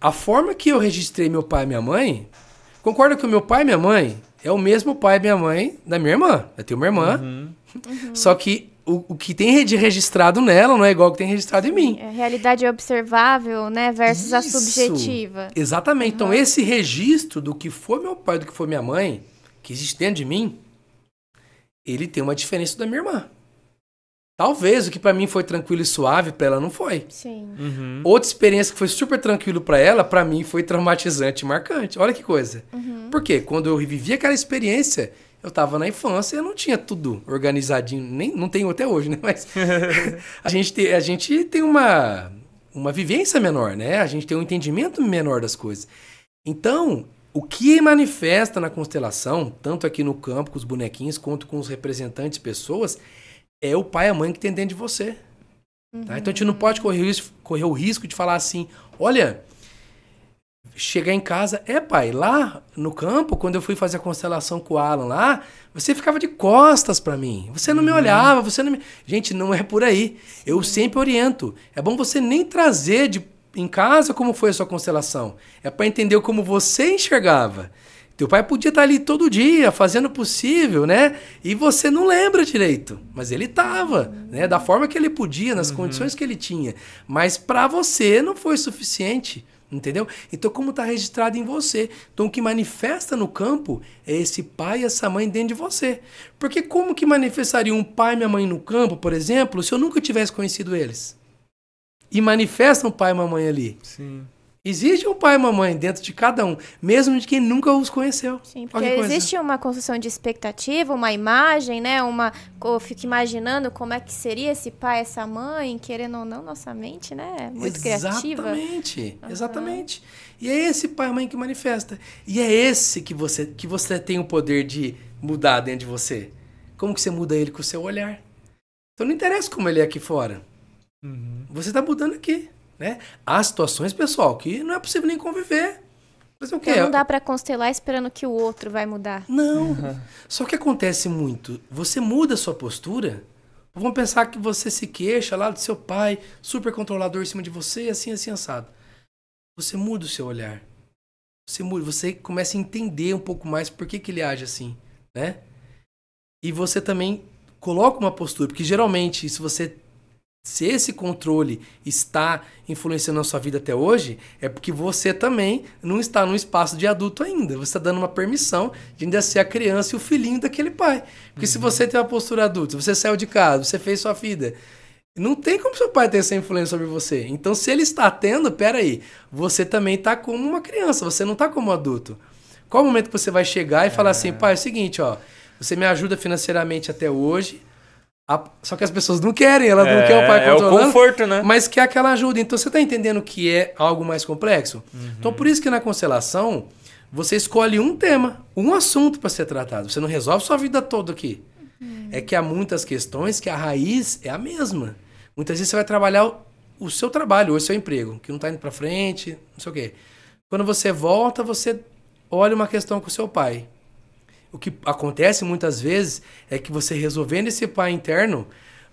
A forma que eu registrei meu pai e minha mãe, concorda que o meu pai e minha mãe é o mesmo pai e minha mãe da minha irmã. Eu tenho uma irmã, só que o que tem de registrado nela não é igual ao que tem registrado em mim. A realidade é observável, né, versus a subjetiva. Exatamente. Então, esse registro do que foi meu pai, do que foi minha mãe, que existe dentro de mim, ele tem uma diferença da minha irmã. Talvez o que pra mim foi tranquilo e suave, pra ela não foi. Sim. Outra experiência que foi super tranquilo pra ela, pra mim foi traumatizante e marcante. Olha que coisa. Por quê? Quando eu vivi aquela experiência, eu tava na infância e eu não tinha tudo organizadinho. Não tenho até hoje, né? Mas a gente tem uma vivência menor, né? A gente tem um entendimento menor das coisas. Então, o que manifesta na constelação, tanto aqui no campo com os bonequinhos, quanto com os representantes, pessoas, é o pai e a mãe que tem dentro de você. Tá? Então a gente não pode correr o risco de falar assim, olha, chegar em casa, pai, lá no campo, quando eu fui fazer a constelação com o Alan lá, você ficava de costas pra mim. Você não me olhava, você não me... Gente, não é por aí. Eu sempre oriento. É bom você nem trazer em casa como foi a sua constelação. É pra entender como você enxergava. Teu pai podia estar ali todo dia, fazendo o possível, né? E você não lembra direito. Mas ele estava, né? Da forma que ele podia, nas condições que ele tinha. Mas para você não foi suficiente, entendeu? Então, como está registrado em você? Então, o que manifesta no campo é esse pai e essa mãe dentro de você. Porque como que manifestaria um pai e minha mãe no campo, por exemplo, se eu nunca tivesse conhecido eles? E manifesta um pai e uma mãe ali. Sim. Existe um pai e uma mãe dentro de cada um, mesmo de quem nunca os conheceu. Sim, porque existe uma construção de expectativa, uma imagem, né? Eu fico imaginando como é que seria esse pai, essa mãe, querendo ou não, nossa mente, né? Muito criativa. Exatamente. E é esse pai e mãe que manifesta. E é esse que você tem o poder de mudar dentro de você. Como que você muda ele com o seu olhar? Então não interessa como ele é aqui fora. Você está mudando aqui. Né? Há situações, pessoal, que não é possível nem conviver. Mas o quê? Então não dá pra constelar esperando que o outro vai mudar. Não. Só que acontece muito. Você muda a sua postura. Vamos pensar que você se queixa lá do seu pai, super controlador em cima de você, assim, assado. Você muda o seu olhar. Você começa a entender um pouco mais por que ele age assim, né? E você também coloca uma postura, porque geralmente, se esse controle está influenciando a sua vida até hoje, é porque você também não está num espaço de adulto ainda. Você está dando uma permissão de ainda ser a criança e o filhinho daquele pai. Porque se você tem uma postura adulta, você saiu de casa, você fez sua vida, não tem como seu pai ter essa influência sobre você. Então, se ele está tendo, peraí, você também está como uma criança, você não está como um adulto. Qual o momento que você vai chegar e falar assim, pai, é o seguinte, ó, você me ajuda financeiramente até hoje, só que as pessoas não querem, elas não querem o pai controlando. É o conforto, né? Mas quer aquela ajuda. Então você tá entendendo que é algo mais complexo? Então por isso que na constelação você escolhe um tema, um assunto para ser tratado. Você não resolve sua vida toda aqui. É que há muitas questões que a raiz é a mesma. Muitas vezes você vai trabalhar o seu trabalho, ou o seu emprego, que não tá indo para frente, não sei o quê. Quando você volta, você olha uma questão com o seu pai. O que acontece muitas vezes é que você resolvendo esse pai interno,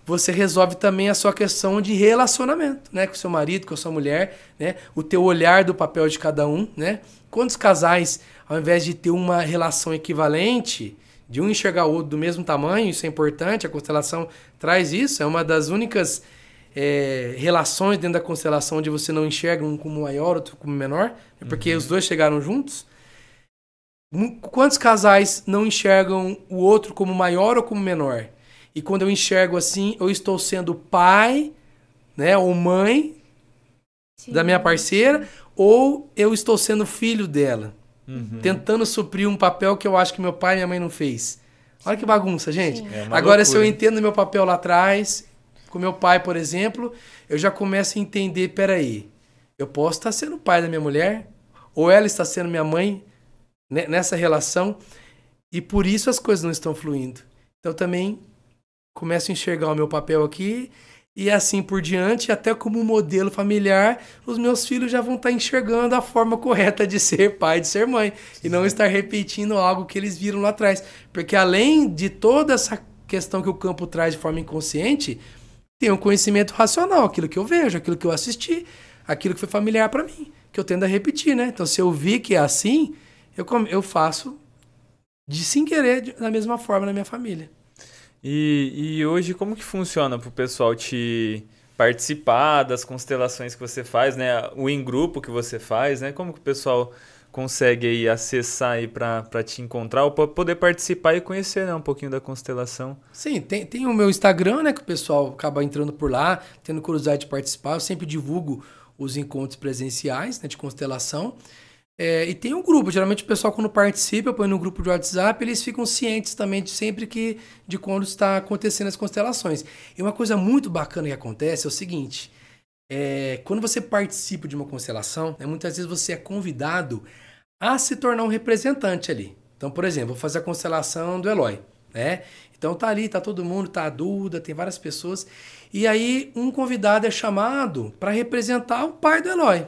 você resolve também a sua questão de relacionamento, né? Com o seu marido, com a sua mulher, né? O teu olhar do papel de cada um, né? Quantos casais, ao invés de ter uma relação equivalente, de um enxergar o outro do mesmo tamanho, isso é importante, a constelação traz isso, é uma das únicas relações dentro da constelação onde você não enxerga um como maior, outro como menor, porque os dois chegaram juntos. Quantos casais não enxergam o outro como maior ou como menor? E quando eu enxergo assim, eu estou sendo pai, né, ou mãe da minha parceira, ou eu estou sendo filho dela, tentando suprir um papel que eu acho que meu pai e minha mãe não fez. Olha que bagunça, gente. Agora, se eu entendo meu papel lá atrás, com meu pai, por exemplo, eu já começo a entender, peraí, eu posso estar sendo o pai da minha mulher, ou ela está sendo minha mãe, né, nessa relação, e por isso as coisas não estão fluindo. Então também começo a enxergar o meu papel aqui, e assim por diante, até como modelo familiar, os meus filhos já vão estar enxergando a forma correta de ser pai, de ser mãe, e não estar repetindo algo que eles viram lá atrás. Porque além de toda essa questão que o campo traz de forma inconsciente, tem um conhecimento racional, aquilo que eu vejo, aquilo que eu assisti, aquilo que foi familiar para mim, que eu tendo a repetir, né? Então, se eu vi que é assim, eu faço de sem querer da mesma forma na minha família. E hoje, como que funciona para o pessoal te participar das constelações que você faz, né? O em grupo que você faz, né? Como que o pessoal consegue aí acessar aí para te encontrar ou para poder participar e conhecer, né, um pouquinho da constelação? Sim, tem o meu Instagram, né? Que o pessoal acaba entrando por lá, tendo curiosidade de participar. Eu sempre divulgo os encontros presenciais, né, de constelação. E tem um grupo, geralmente o pessoal quando participa, põe no grupo de WhatsApp, eles ficam cientes também de quando está acontecendo as constelações. E uma coisa muito bacana que acontece é o seguinte, quando você participa de uma constelação, né, muitas vezes você é convidado a se tornar um representante ali. Então, por exemplo, vou fazer a constelação do Eloy, né? Então tá ali, tá todo mundo, tá a Duda, tem várias pessoas, e aí um convidado é chamado para representar o pai do Eloy.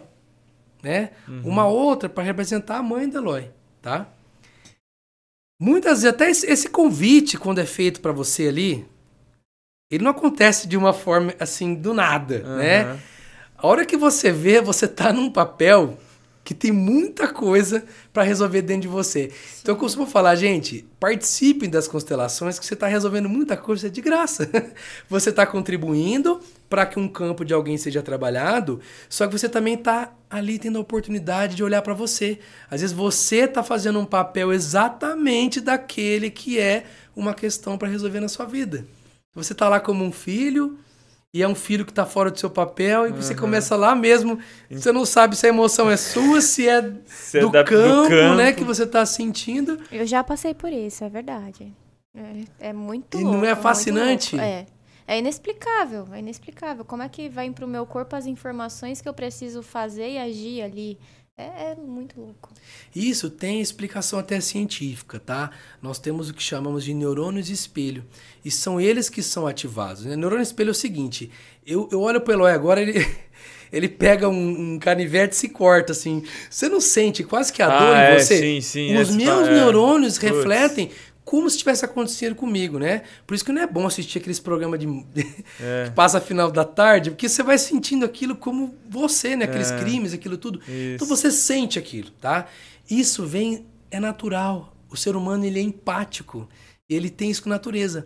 Né? Uma outra para representar a mãe do Eloy, tá? Muitas vezes, até esse convite, quando é feito para você ali, ele não acontece de uma forma assim, do nada, né? A hora que você vê, você tá num papel que tem muita coisa para resolver dentro de você. Sim. Então eu costumo falar, gente, participem das constelações que você está resolvendo muita coisa de graça. Você está contribuindo para que um campo de alguém seja trabalhado, só que você também está ali tendo a oportunidade de olhar para você. Às vezes você está fazendo um papel exatamente daquele que é uma questão para resolver na sua vida. Você está lá como um filho, e é um filho que está fora do seu papel, e você começa lá mesmo, você não sabe se a emoção é sua, se é do campo, né, que você está sentindo. Eu já passei por isso, é verdade. É muito louco. E não é fascinante? É inexplicável, é inexplicável. Como é que vai para o meu corpo as informações que eu preciso fazer e agir ali? É muito louco. Isso tem explicação até científica, tá? Nós temos o que chamamos de neurônios espelho. E são eles que são ativados, né? Neurônio espelho é o seguinte, eu olho pro Eloy agora, ele pega um canivete e se corta, assim. Você não sente quase que a dor em você? Sim. Os meus neurônios refletem como se tivesse acontecido comigo, né? Por isso que não é bom assistir aqueles programas que passa a final da tarde, porque você vai sentindo aquilo como você, né? Aqueles crimes, aquilo tudo. Isso. Então você sente aquilo, tá? Isso é natural. O ser humano, ele é empático. Ele tem isso com a natureza.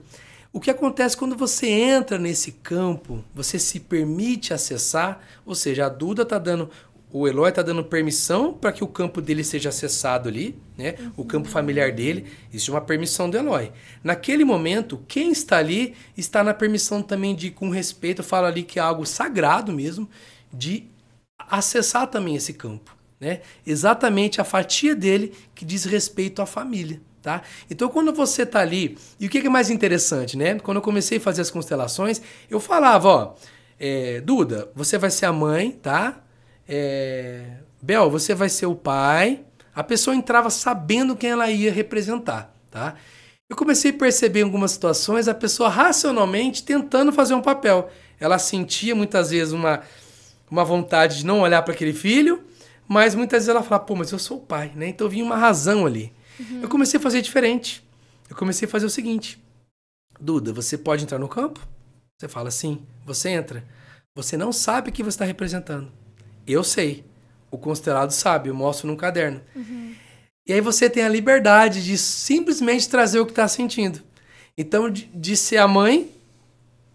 O que acontece quando você entra nesse campo, você se permite acessar, ou seja, a Duda tá dando... O Eloy está dando permissão para que o campo dele seja acessado ali, né? O campo familiar dele. Isso é uma permissão do Eloy. Naquele momento, quem está ali está na permissão também de, com respeito, eu falo ali que é algo sagrado mesmo, de acessar também esse campo, né? Exatamente a fatia dele que diz respeito à família, tá? Então, quando você está ali... E o que é mais interessante, né? Quando eu comecei a fazer as constelações, eu falava, Duda, você vai ser a mãe, tá? Bel, você vai ser o pai. A pessoa entrava sabendo quem ela ia representar, tá? Eu comecei a perceber em algumas situações a pessoa racionalmente tentando fazer um papel. Ela sentia muitas vezes uma vontade de não olhar para aquele filho, mas muitas vezes ela falava, pô, mas eu sou o pai, né? Então vinha uma razão ali. Eu comecei a fazer diferente. Eu comecei a fazer o seguinte: Duda, você pode entrar no campo? Você fala sim, você entra. Você não sabe o que você está representando. Eu sei. O constelado sabe, eu mostro num caderno. E aí você tem a liberdade de simplesmente trazer o que está sentindo. Então, de ser a mãe,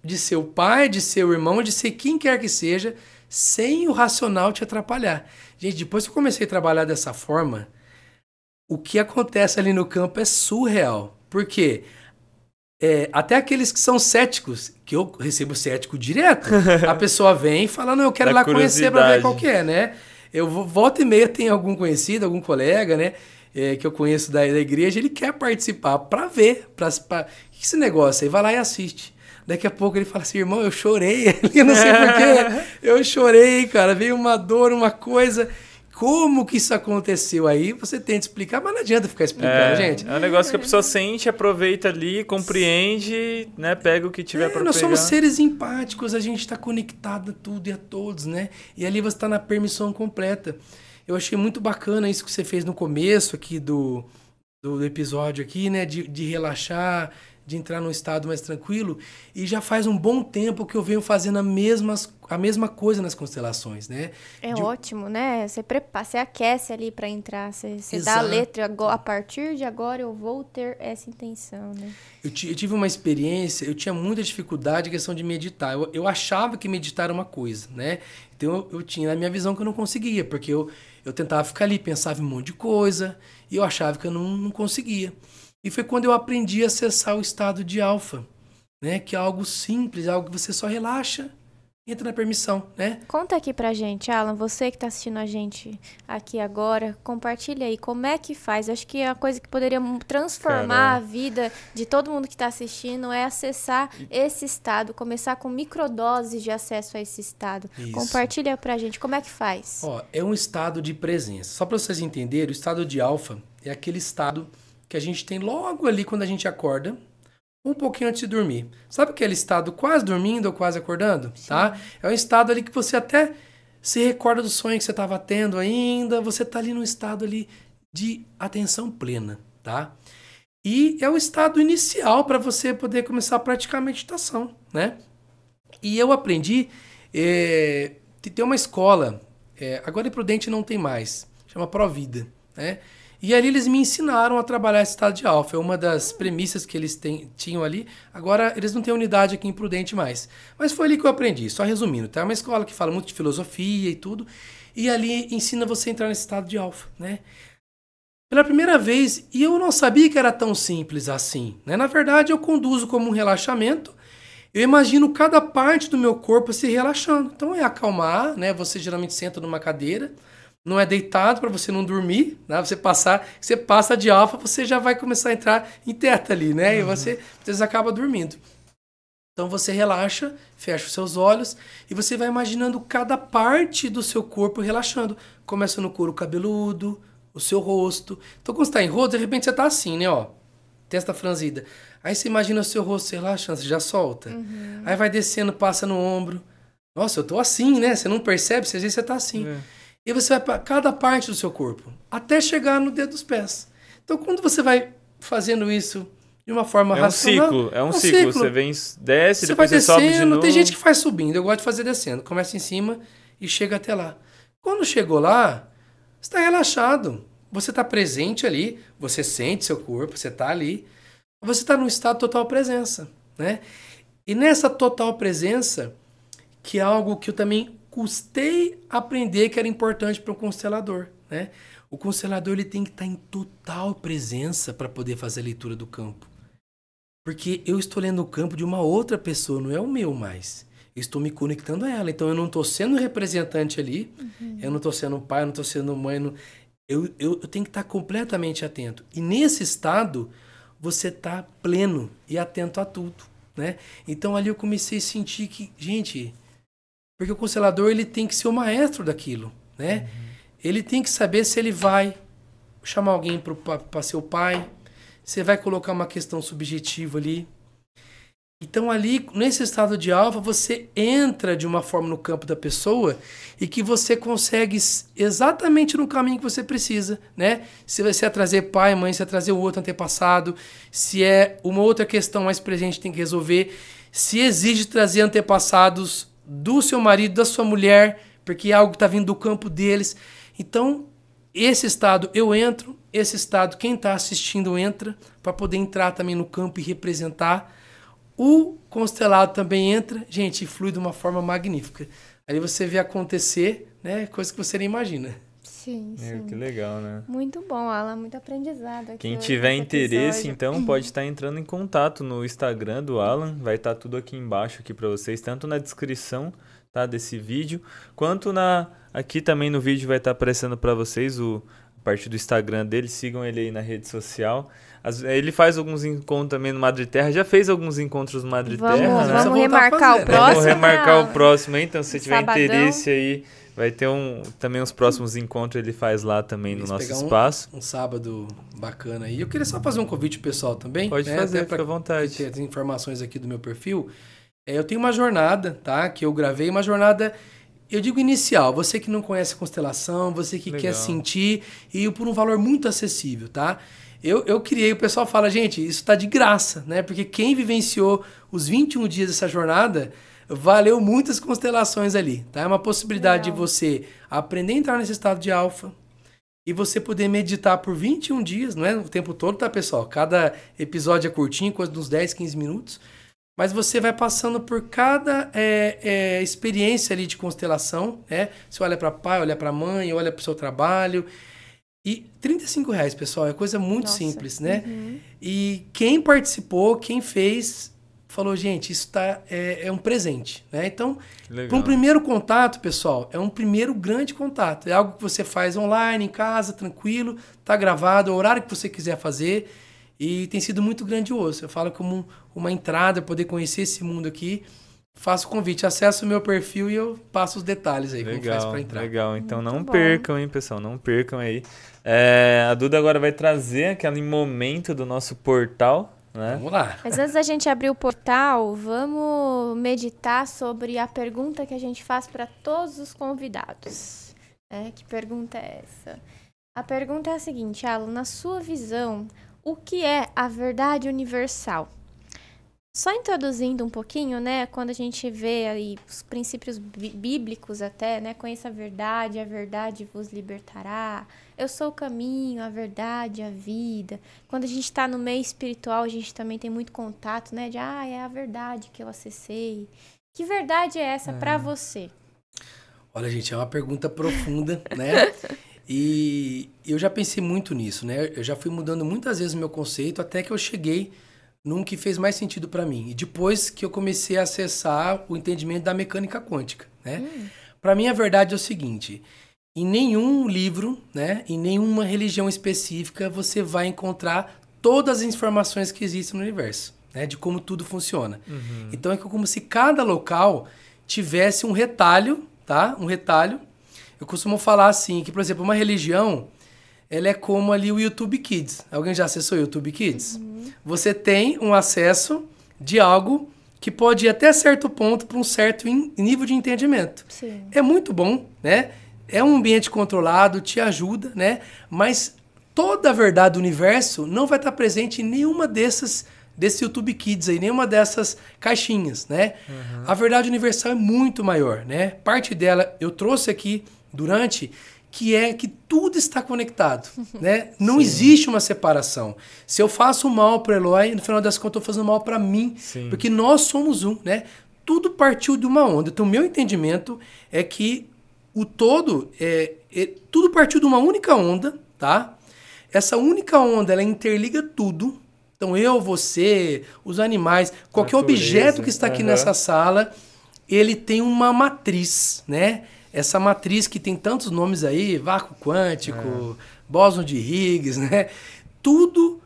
de ser o pai, de ser o irmão, de ser quem quer que seja, sem o racional te atrapalhar. Gente, depois que eu comecei a trabalhar dessa forma, o que acontece ali no campo é surreal. Por quê? Até aqueles que são céticos, que eu recebo cético direto, a pessoa vem e fala, não, eu quero ir lá conhecer para ver qual que é, né? Eu volta e meia tem algum conhecido, algum colega, né? Que eu conheço da igreja, ele quer participar para ver, esse negócio aí, vai lá e assiste. Daqui a pouco ele fala assim, irmão, eu chorei. Eu não sei porquê. Eu chorei, cara. Veio uma dor, uma coisa. Como que isso aconteceu? Aí você tenta explicar, mas não adianta ficar explicando, gente. É um negócio que a pessoa sente, aproveita ali, compreende, né? Pega o que tiver para pegar. Nós somos seres empáticos, a gente está conectado a tudo e a todos, né? E ali você está na permissão completa. Eu achei muito bacana isso que você fez no começo aqui do episódio aqui, né? De relaxar, de entrar num estado mais tranquilo. E já faz um bom tempo que eu venho fazendo a mesma coisa nas constelações, né? É ótimo, né? Você aquece ali para entrar, você dá a letra, a partir de agora eu vou ter essa intenção, né? Eu tive uma experiência, eu tinha muita dificuldade em questão de meditar. Eu achava que meditar era uma coisa, né? Então eu tinha na minha visão que eu não conseguia, porque eu tentava ficar ali, pensava em um monte de coisa, e eu achava que eu não conseguia. E foi quando eu aprendi a acessar o estado de alfa, né? Que é algo simples, algo que você só relaxa, entra na permissão, né? Conta aqui pra gente, Alan, você que tá assistindo a gente aqui agora, compartilha aí como é que faz. Acho que a coisa que poderia transformar a vida de todo mundo que tá assistindo é acessar esse estado, começar com microdoses de acesso a esse estado. Isso. Compartilha pra gente, como é que faz? Ó, é um estado de presença. Só pra vocês entenderem, o estado de alfa é aquele estado que a gente tem logo ali quando a gente acorda, um pouquinho antes de dormir. Sabe aquele estado quase dormindo ou quase acordando? Tá? É um estado ali que você até se recorda do sonho que você estava tendo ainda, você está ali no estado ali de atenção plena, tá? E é o estado inicial para você poder começar a praticar a meditação, né? E eu aprendi, tem uma escola, agora em Prudente não tem mais, chama Provida, né? E ali eles me ensinaram a trabalhar esse estado de alfa. É uma das premissas que eles tinham ali. Agora, eles não têm unidade aqui em Prudente mais. Mas foi ali que eu aprendi, só resumindo. Tá? É uma escola que fala muito de filosofia e tudo. E ali ensina você a entrar nesse estado de alfa, né? Pela primeira vez, e eu não sabia que era tão simples assim, né? Na verdade, eu conduzo como um relaxamento. Eu imagino cada parte do meu corpo se relaxando. Então, é acalmar, né? Você geralmente senta numa cadeira. Não é deitado para você não dormir, né? Você passa de alfa, você já vai começar a entrar em teta ali, né? E você às vezes acaba dormindo. Então você relaxa, fecha os seus olhos e você vai imaginando cada parte do seu corpo relaxando. Começa no couro cabeludo, o seu rosto. Então quando você está em rosto, de repente você está assim, né? Ó, testa franzida. Aí você imagina o seu rosto relaxando, você já solta. Aí vai descendo, passa no ombro. Nossa, eu tô assim, né? Você não percebe, às vezes você tá assim. E você vai para cada parte do seu corpo, até chegar no dedo dos pés. Então, quando você vai fazendo isso de uma forma racional... É um ciclo. Você vem, desce, depois você sobe de novo. Tem gente que faz subindo, eu gosto de fazer descendo. Começa em cima e chega até lá. Quando chegou lá, você está relaxado. Você está presente ali, você sente seu corpo, você está ali. Você está num estado de total presença, né? E nessa total presença, que é algo que eu também custei aprender que era importante para um constelador, né? O constelador ele tem que estar em total presença para poder fazer a leitura do campo. Porque eu estou lendo o campo de uma outra pessoa, não é o meu mais. Eu estou me conectando a ela. Então eu não estou sendo representante ali, eu não estou sendo pai, eu não estou sendo mãe. Eu tenho que estar completamente atento. E nesse estado, você está pleno e atento a tudo, né? Então ali eu comecei a sentir que, gente... Porque o constelador ele tem que ser o maestro daquilo, né? Ele tem que saber se ele vai chamar alguém para ser o pai, se vai colocar uma questão subjetiva ali. Então ali, nesse estado de alfa, você entra de uma forma no campo da pessoa e que você consegue exatamente no caminho que você precisa, né? Se você é trazer pai, mãe, se é trazer o outro antepassado, se é uma outra questão mais presente que tem que resolver, se exige trazer antepassados do seu marido, da sua mulher, porque é algo que está vindo do campo deles. Então, esse estado eu entro, esse estado quem está assistindo entra, para poder entrar também no campo e representar. O constelado também entra, gente, e flui de uma forma magnífica. Aí você vê acontecer, né, coisa que você nem imagina. Sim. Que legal, né? Muito bom, Alan, muito aprendizado aqui. Quem tiver interesse, então, pode estar entrando em contato no Instagram do Alan, vai estar tudo aqui embaixo aqui para vocês, tanto na descrição, tá, desse vídeo, quanto aqui também no vídeo vai estar aparecendo para vocês a parte do Instagram dele, sigam ele aí na rede social. Ele faz alguns encontros também no Madre Terra. Já fez alguns encontros no Madre Terra, né? Vamos remarcar o próximo. Vamos remarcar o próximo aí. Então, se você tiver Sabadão. interesse aí, vai ter também os próximos encontros ele faz lá também no nosso espaço. Um sábado bacana aí. Eu queria só fazer um convite pro pessoal também. Pode fazer, fica à vontade. Ter as informações aqui do meu perfil. Eu tenho uma jornada, tá? Que eu gravei, uma jornada, eu digo inicial. Você que não conhece a constelação, você que quer sentir, e por um valor muito acessível, tá? Eu criei, o pessoal fala, gente, isso tá de graça, né? Porque quem vivenciou os 21 dias dessa jornada, valeu muitas constelações ali, tá? É uma possibilidade de você aprender a entrar nesse estado de alfa e você poder meditar por 21 dias, não é o tempo todo, tá, pessoal? Cada episódio é curtinho, coisa de uns 10, 15 minutos. Mas você vai passando por cada experiência ali de constelação, né? Você olha para pai, olha para mãe, olha para o seu trabalho. E R$35, pessoal, é coisa muito simples, né? E quem participou, quem fez, falou, gente, isso é um presente, né? Então, para um primeiro contato, pessoal, é um primeiro grande contato. É algo que você faz online, em casa, tranquilo, tá gravado, é o horário que você quiser fazer. E tem sido muito grandioso. Eu falo como uma entrada, poder conhecer esse mundo aqui. Faço o convite, acesso o meu perfil e eu passo os detalhes aí, como faz para entrar. Legal, então não percam, hein, pessoal, não percam aí. A Duda agora vai trazer aquele momento do nosso portal, né? Vamos lá. Mas antes da gente abrir o portal, vamos meditar sobre a pergunta que a gente faz para todos os convidados. Que pergunta é essa? A pergunta é a seguinte, Alan, na sua visão, o que é a verdade universal? Só introduzindo um pouquinho, né? Quando a gente vê aí os princípios bíblicos até, né? Conheça a verdade vos libertará. Eu sou o caminho, a verdade, a vida. Quando a gente está no meio espiritual, a gente também tem muito contato, né? É a verdade que eu acessei. Que verdade é essa para você? Olha, gente, é uma pergunta profunda, né? E eu já pensei muito nisso, né? Eu já fui mudando muitas vezes o meu conceito até que eu cheguei num que fez mais sentido para mim. E depois que eu comecei a acessar o entendimento da mecânica quântica, né? Para mim, a verdade é o seguinte, em nenhum livro, né? Em nenhuma religião específica, você vai encontrar todas as informações que existem no universo, né? De como tudo funciona. Então, é como se cada local tivesse um retalho, tá? Um retalho. Eu costumo falar assim, que, por exemplo, uma religião, ela é como ali o YouTube Kids. Alguém já acessou o YouTube Kids? Você tem um acesso de algo que pode ir até certo ponto para um certo nível de entendimento. Sim. É muito bom, né? É um ambiente controlado, te ajuda, né? Mas toda a verdade do universo não vai estar presente em nenhuma desse YouTube Kids aí, nenhuma dessas caixinhas, né? A verdade universal é muito maior, né? Parte dela eu trouxe aqui durante, que é que tudo está conectado, né? Não existe uma separação. Se eu faço mal para Eloy, no final das contas eu estou fazendo mal para mim, porque nós somos um, né? Tudo partiu de uma onda. Então, meu entendimento é que o todo, tudo partiu de uma única onda, tá? Essa única onda, ela interliga tudo. Então, eu, você, os animais, qualquer objeto que está aqui nessa sala, ele tem uma matriz, né? Essa matriz que tem tantos nomes aí, vácuo quântico, bóson de Higgs, né? Tudo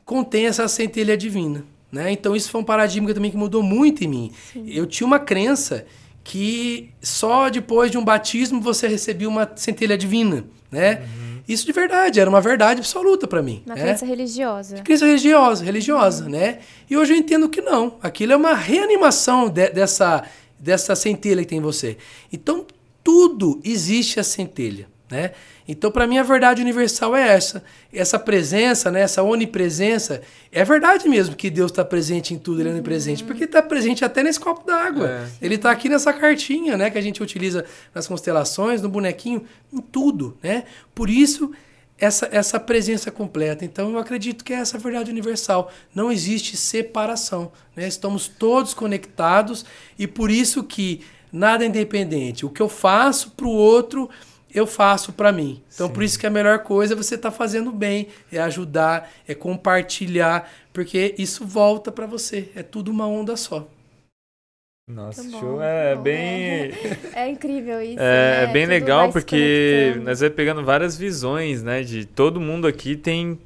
contém essa centelha divina, né? Então isso foi um paradigma também que mudou muito em mim. Eu tinha uma crença que só depois de um batismo você recebia uma centelha divina, né? Isso de verdade, era uma verdade absoluta para mim. Uma crença religiosa. Crença religiosa, né? E hoje eu entendo que não. Aquilo é uma reanimação dessa centelha que tem em você. Então, tudo existe a centelha, né? Então, para mim, a verdade universal é essa presença, né? Essa onipresença. É verdade mesmo que Deus está presente em tudo, ele é onipresente, porque está presente até nesse copo d'água. Ele está aqui nessa cartinha, né? Que a gente utiliza nas constelações, no bonequinho, em tudo, né? Por isso, essa presença completa. Então, eu acredito que é essa verdade universal. Não existe separação, né? Estamos todos conectados e por isso que nada é independente. O que eu faço para o outro, eu faço para mim. Então, por isso que a melhor coisa é você estar fazendo bem, é ajudar, é compartilhar, porque isso volta para você. É tudo uma onda só. Nossa, show. É bem... É incrível isso. É bem legal, porque nós vamos pegando várias visões, né? De todo mundo aqui tem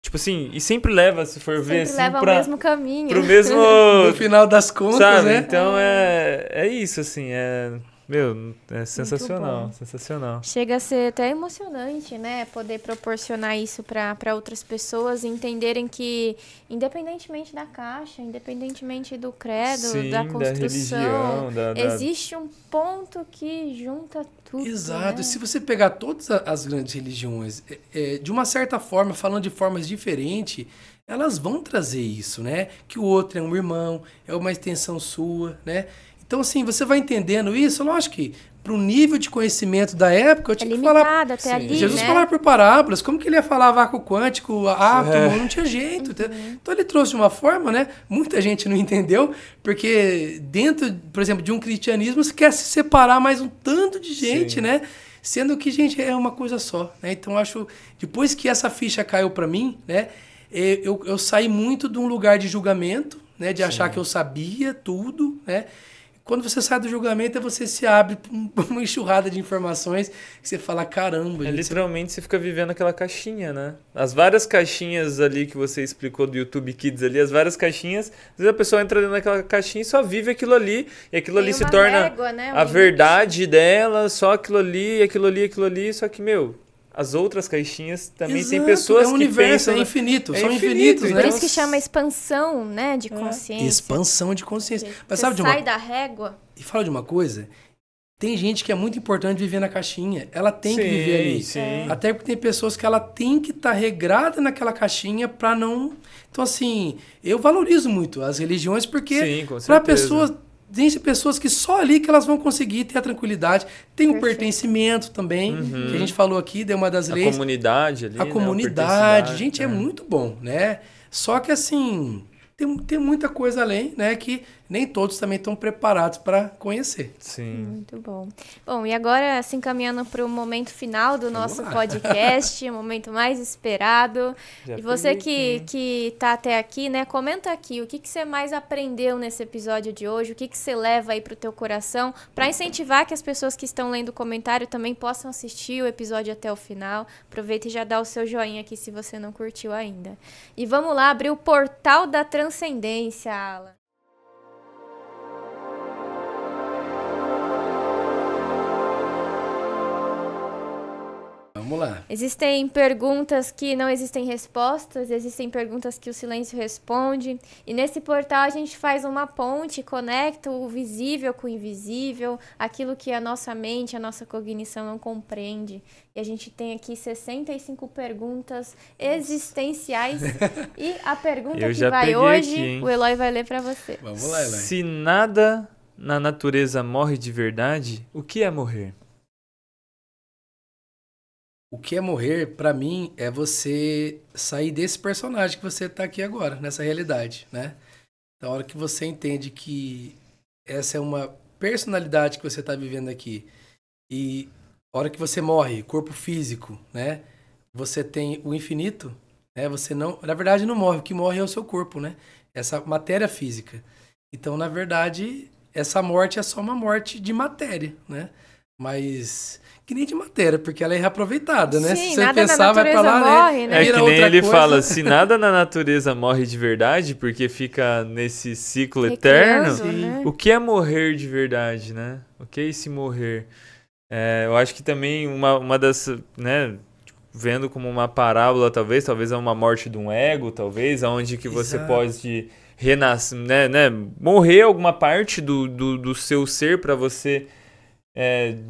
Tipo assim, e sempre leva, se for ver, assim, leva ao mesmo caminho. Pro mesmo... No final das contas, sabe? né? Então é isso, assim, meu, é sensacional, sensacional. Chega a ser até emocionante, né? Poder proporcionar isso para outras pessoas entenderem que, independentemente da caixa, independentemente do credo, Sim, da construção, da religião, existe um ponto que junta tudo. Exato. Né? Se você pegar todas as grandes religiões, de uma certa forma, falando de formas diferentes, elas vão trazer isso, né? Que o outro é um irmão, é uma extensão sua, né? Então, assim, você vai entendendo isso, lógico que para o nível de conhecimento da época, eu tinha que falar... até ali, Jesus né? falava por parábolas, como que ele ia falar vácuo quântico, átomo, não tinha jeito. Então ele trouxe de uma forma, né? Muita gente não entendeu, porque dentro, por exemplo, de um cristianismo, você quer se separar mais um tanto de gente, né? Sendo que, gente, é uma coisa só, né? Então, acho, depois que essa ficha caiu para mim, né? Eu saí muito de um lugar de julgamento, né? De achar que eu sabia tudo, né? Quando você sai do julgamento, você se abre para uma enxurrada de informações que você fala, caramba. Gente, literalmente você fica vivendo aquela caixinha, né? As várias caixinhas ali que você explicou do YouTube Kids ali, as várias caixinhas, às vezes a pessoa entra dentro daquela caixinha e só vive aquilo ali, e aquilo ali se torna régua, né? a verdade dela, só aquilo ali, aquilo ali, só que, meu... As outras caixinhas também tem pessoas que universo, pensam... é infinito, são infinitos, né? Por isso que chama expansão, né, de consciência. Expansão de consciência. Mas você sabe sai da régua. E fala de uma coisa, tem gente que é muito importante viver na caixinha. Ela tem que viver ali. Sim. Até porque tem pessoas que ela tem que estar regrada naquela caixinha para não... Então, assim, eu valorizo muito as religiões porque para pessoas... Tem pessoas que só ali que elas vão conseguir ter a tranquilidade. Tem o pertencimento também, que a gente falou aqui, deu uma das leis. A comunidade ali, a comunidade, gente, é muito bom, né? Só que assim, tem muita coisa além, né? Que nem todos também estão preparados para conhecer. Sim. Muito bom. Bom, e agora, se encaminhando para o momento final do nosso podcast, o momento mais esperado. E você que está até aqui, né? Comenta aqui o que você mais aprendeu nesse episódio de hoje, o que você leva aí para o teu coração, para incentivar que as pessoas que estão lendo o comentário também possam assistir o episódio até o final. Aproveita e já dá o seu joinha aqui se você não curtiu ainda. E vamos lá abrir o portal da transcendência, Alan. Vamos lá. Existem perguntas que não existem respostas, existem perguntas que o silêncio responde. E nesse portal a gente faz uma ponte, conecta o visível com o invisível, aquilo que a nossa mente, a nossa cognição não compreende. E a gente tem aqui 65 perguntas existenciais. E a pergunta que vai hoje, aqui, o Eloy vai ler para você. Vamos lá, Eloy. Se nada na natureza morre de verdade, o que é morrer? O que é morrer, pra mim, é você sair desse personagem que você tá aqui agora, nessa realidade, né? Então, a hora que você entende que essa é uma personalidade que você tá vivendo aqui, e a hora que você morre, corpo físico, né? Você tem o infinito, né? Você não... Na verdade, não morre. O que morre é o seu corpo, né? Essa matéria física. Então, na verdade, essa morte é só uma morte de matéria, né? Mas... que nem de matéria, porque ela é reaproveitada, né? Sim, se você pensar, vai pra lá, morre, né? É que nem ele fala, se nada na natureza morre de verdade, porque fica nesse ciclo eterno, né? O que é morrer de verdade, né? O que é esse morrer? Eu acho que também uma das, né, vendo como uma parábola, talvez é uma morte de um ego, talvez, onde que você pode renascer, né, morrer alguma parte do seu ser para você...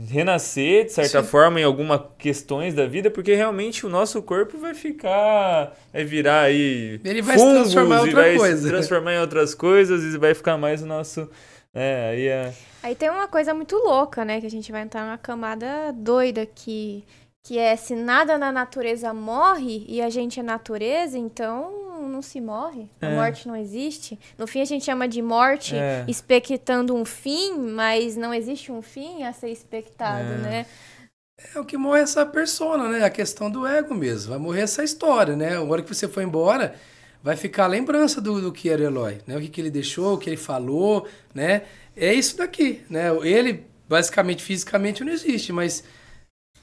renascer, de certa forma, em algumas questões da vida, porque realmente o nosso corpo vai virar aí ele vai se transformar em outra coisa. Se transformar em outras coisas e vai ficar mais o nosso... Aí tem uma coisa muito louca, né, que a gente vai entrar numa camada doida que é se nada na natureza morre e a gente é natureza, então não se morre, a morte não existe. No fim a gente chama de morte expectando um fim, mas não existe um fim a ser expectado, né? O que morre é essa persona, né? A questão do ego mesmo. Vai morrer essa história, né? A hora que você for embora, vai ficar a lembrança do que era Eloy, né? O que ele deixou, o que ele falou, né? É isso daqui, né? Ele, basicamente, fisicamente não existe, mas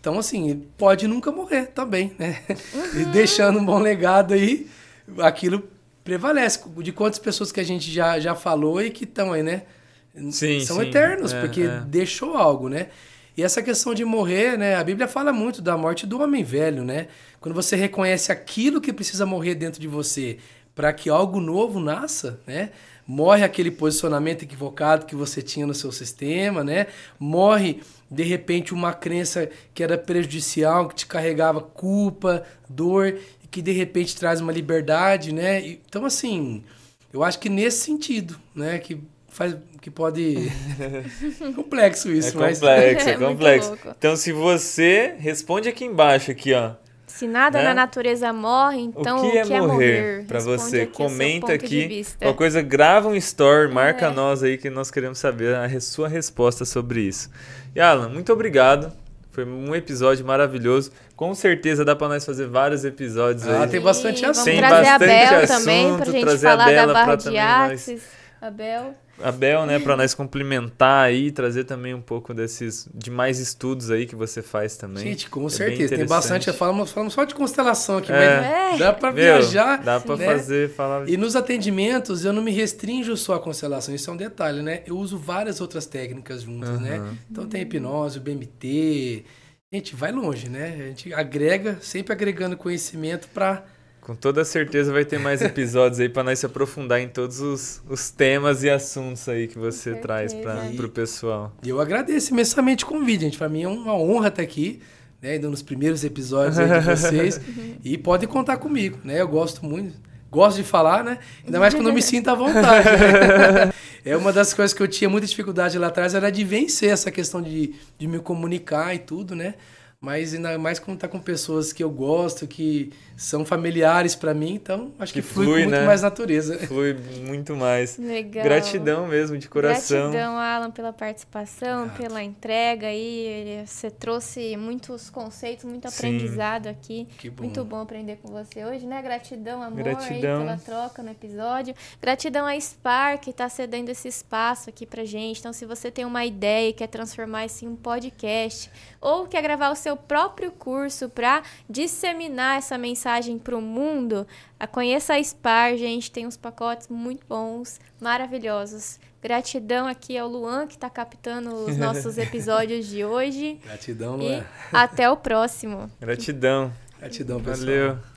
Então, assim, pode nunca morrer também, né? E deixando um bom legado aí, aquilo prevalece. De quantas pessoas que a gente já falou e que estão aí, né? São eternos, porque deixou algo, né? E essa questão de morrer, né? A Bíblia fala muito da morte do homem velho, né? Quando você reconhece aquilo que precisa morrer dentro de você para que algo novo nasça, né? Morre aquele posicionamento equivocado que você tinha no seu sistema, né? Morre, de repente, uma crença que era prejudicial, que te carregava culpa, dor, e que de repente traz uma liberdade, né? Então, assim, eu acho que nesse sentido, né? Que pode... complexo isso, mas... É complexo. Então, se você... Responde aqui embaixo, aqui, ó. Se nada na natureza morre, então o que é morrer? Para você, comenta aqui. Qualquer coisa, grava um story, marca nós aí que nós queremos saber a sua resposta sobre isso. E Alan, muito obrigado. Foi um episódio maravilhoso. Com certeza dá para nós fazer vários episódios aí. Tem bastante assunto. Vamos trazer a Bel também pra gente falar da barra de Axis. Abel, né, para nós complementar aí, trazer também um pouco de mais estudos aí que você faz também. Gente, com certeza, tem bastante. Falamos só de constelação aqui, mas dá para viajar. Dá para falar. E nos atendimentos eu não me restringo só à constelação, isso é um detalhe, né? Eu uso várias outras técnicas juntas, né? Então tem hipnose, o BMT. Gente, vai longe, né? A gente agrega, sempre agregando conhecimento para... Com toda certeza vai ter mais episódios aí para nós se aprofundar em todos os temas e assuntos aí que você traz para o pessoal. E eu agradeço imensamente o convite, gente. Para mim é uma honra estar aqui, né, ainda nos primeiros episódios aí de vocês. E podem contar comigo, né? Eu gosto muito, gosto de falar, né? Ainda mais quando eu me sinto à vontade. Né? É uma das coisas que eu tinha muita dificuldade lá atrás, era de vencer essa questão de me comunicar e tudo, né? Mas ainda mais quando tá com pessoas que eu gosto, que são familiares para mim, então acho que flui com muito mais natureza. Flui muito mais. Legal. Gratidão mesmo, de coração. Gratidão, Alan, pela participação, pela entrega aí. Você trouxe muitos conceitos, muito aprendizado aqui. Que bom. Muito bom aprender com você hoje, né? Gratidão, amor, aí pela troca no episódio. Gratidão a Spar, que tá cedendo esse espaço aqui pra gente. Então, se você tem uma ideia e quer transformar isso em um podcast, ou quer gravar o seu próprio curso para disseminar essa mensagem para o mundo, conheça a Spar, gente, tem uns pacotes muito bons, maravilhosos. Gratidão aqui ao Luan, que está captando os nossos episódios de hoje. Gratidão, Luan. E até o próximo. Gratidão. Gratidão, pessoal. Valeu.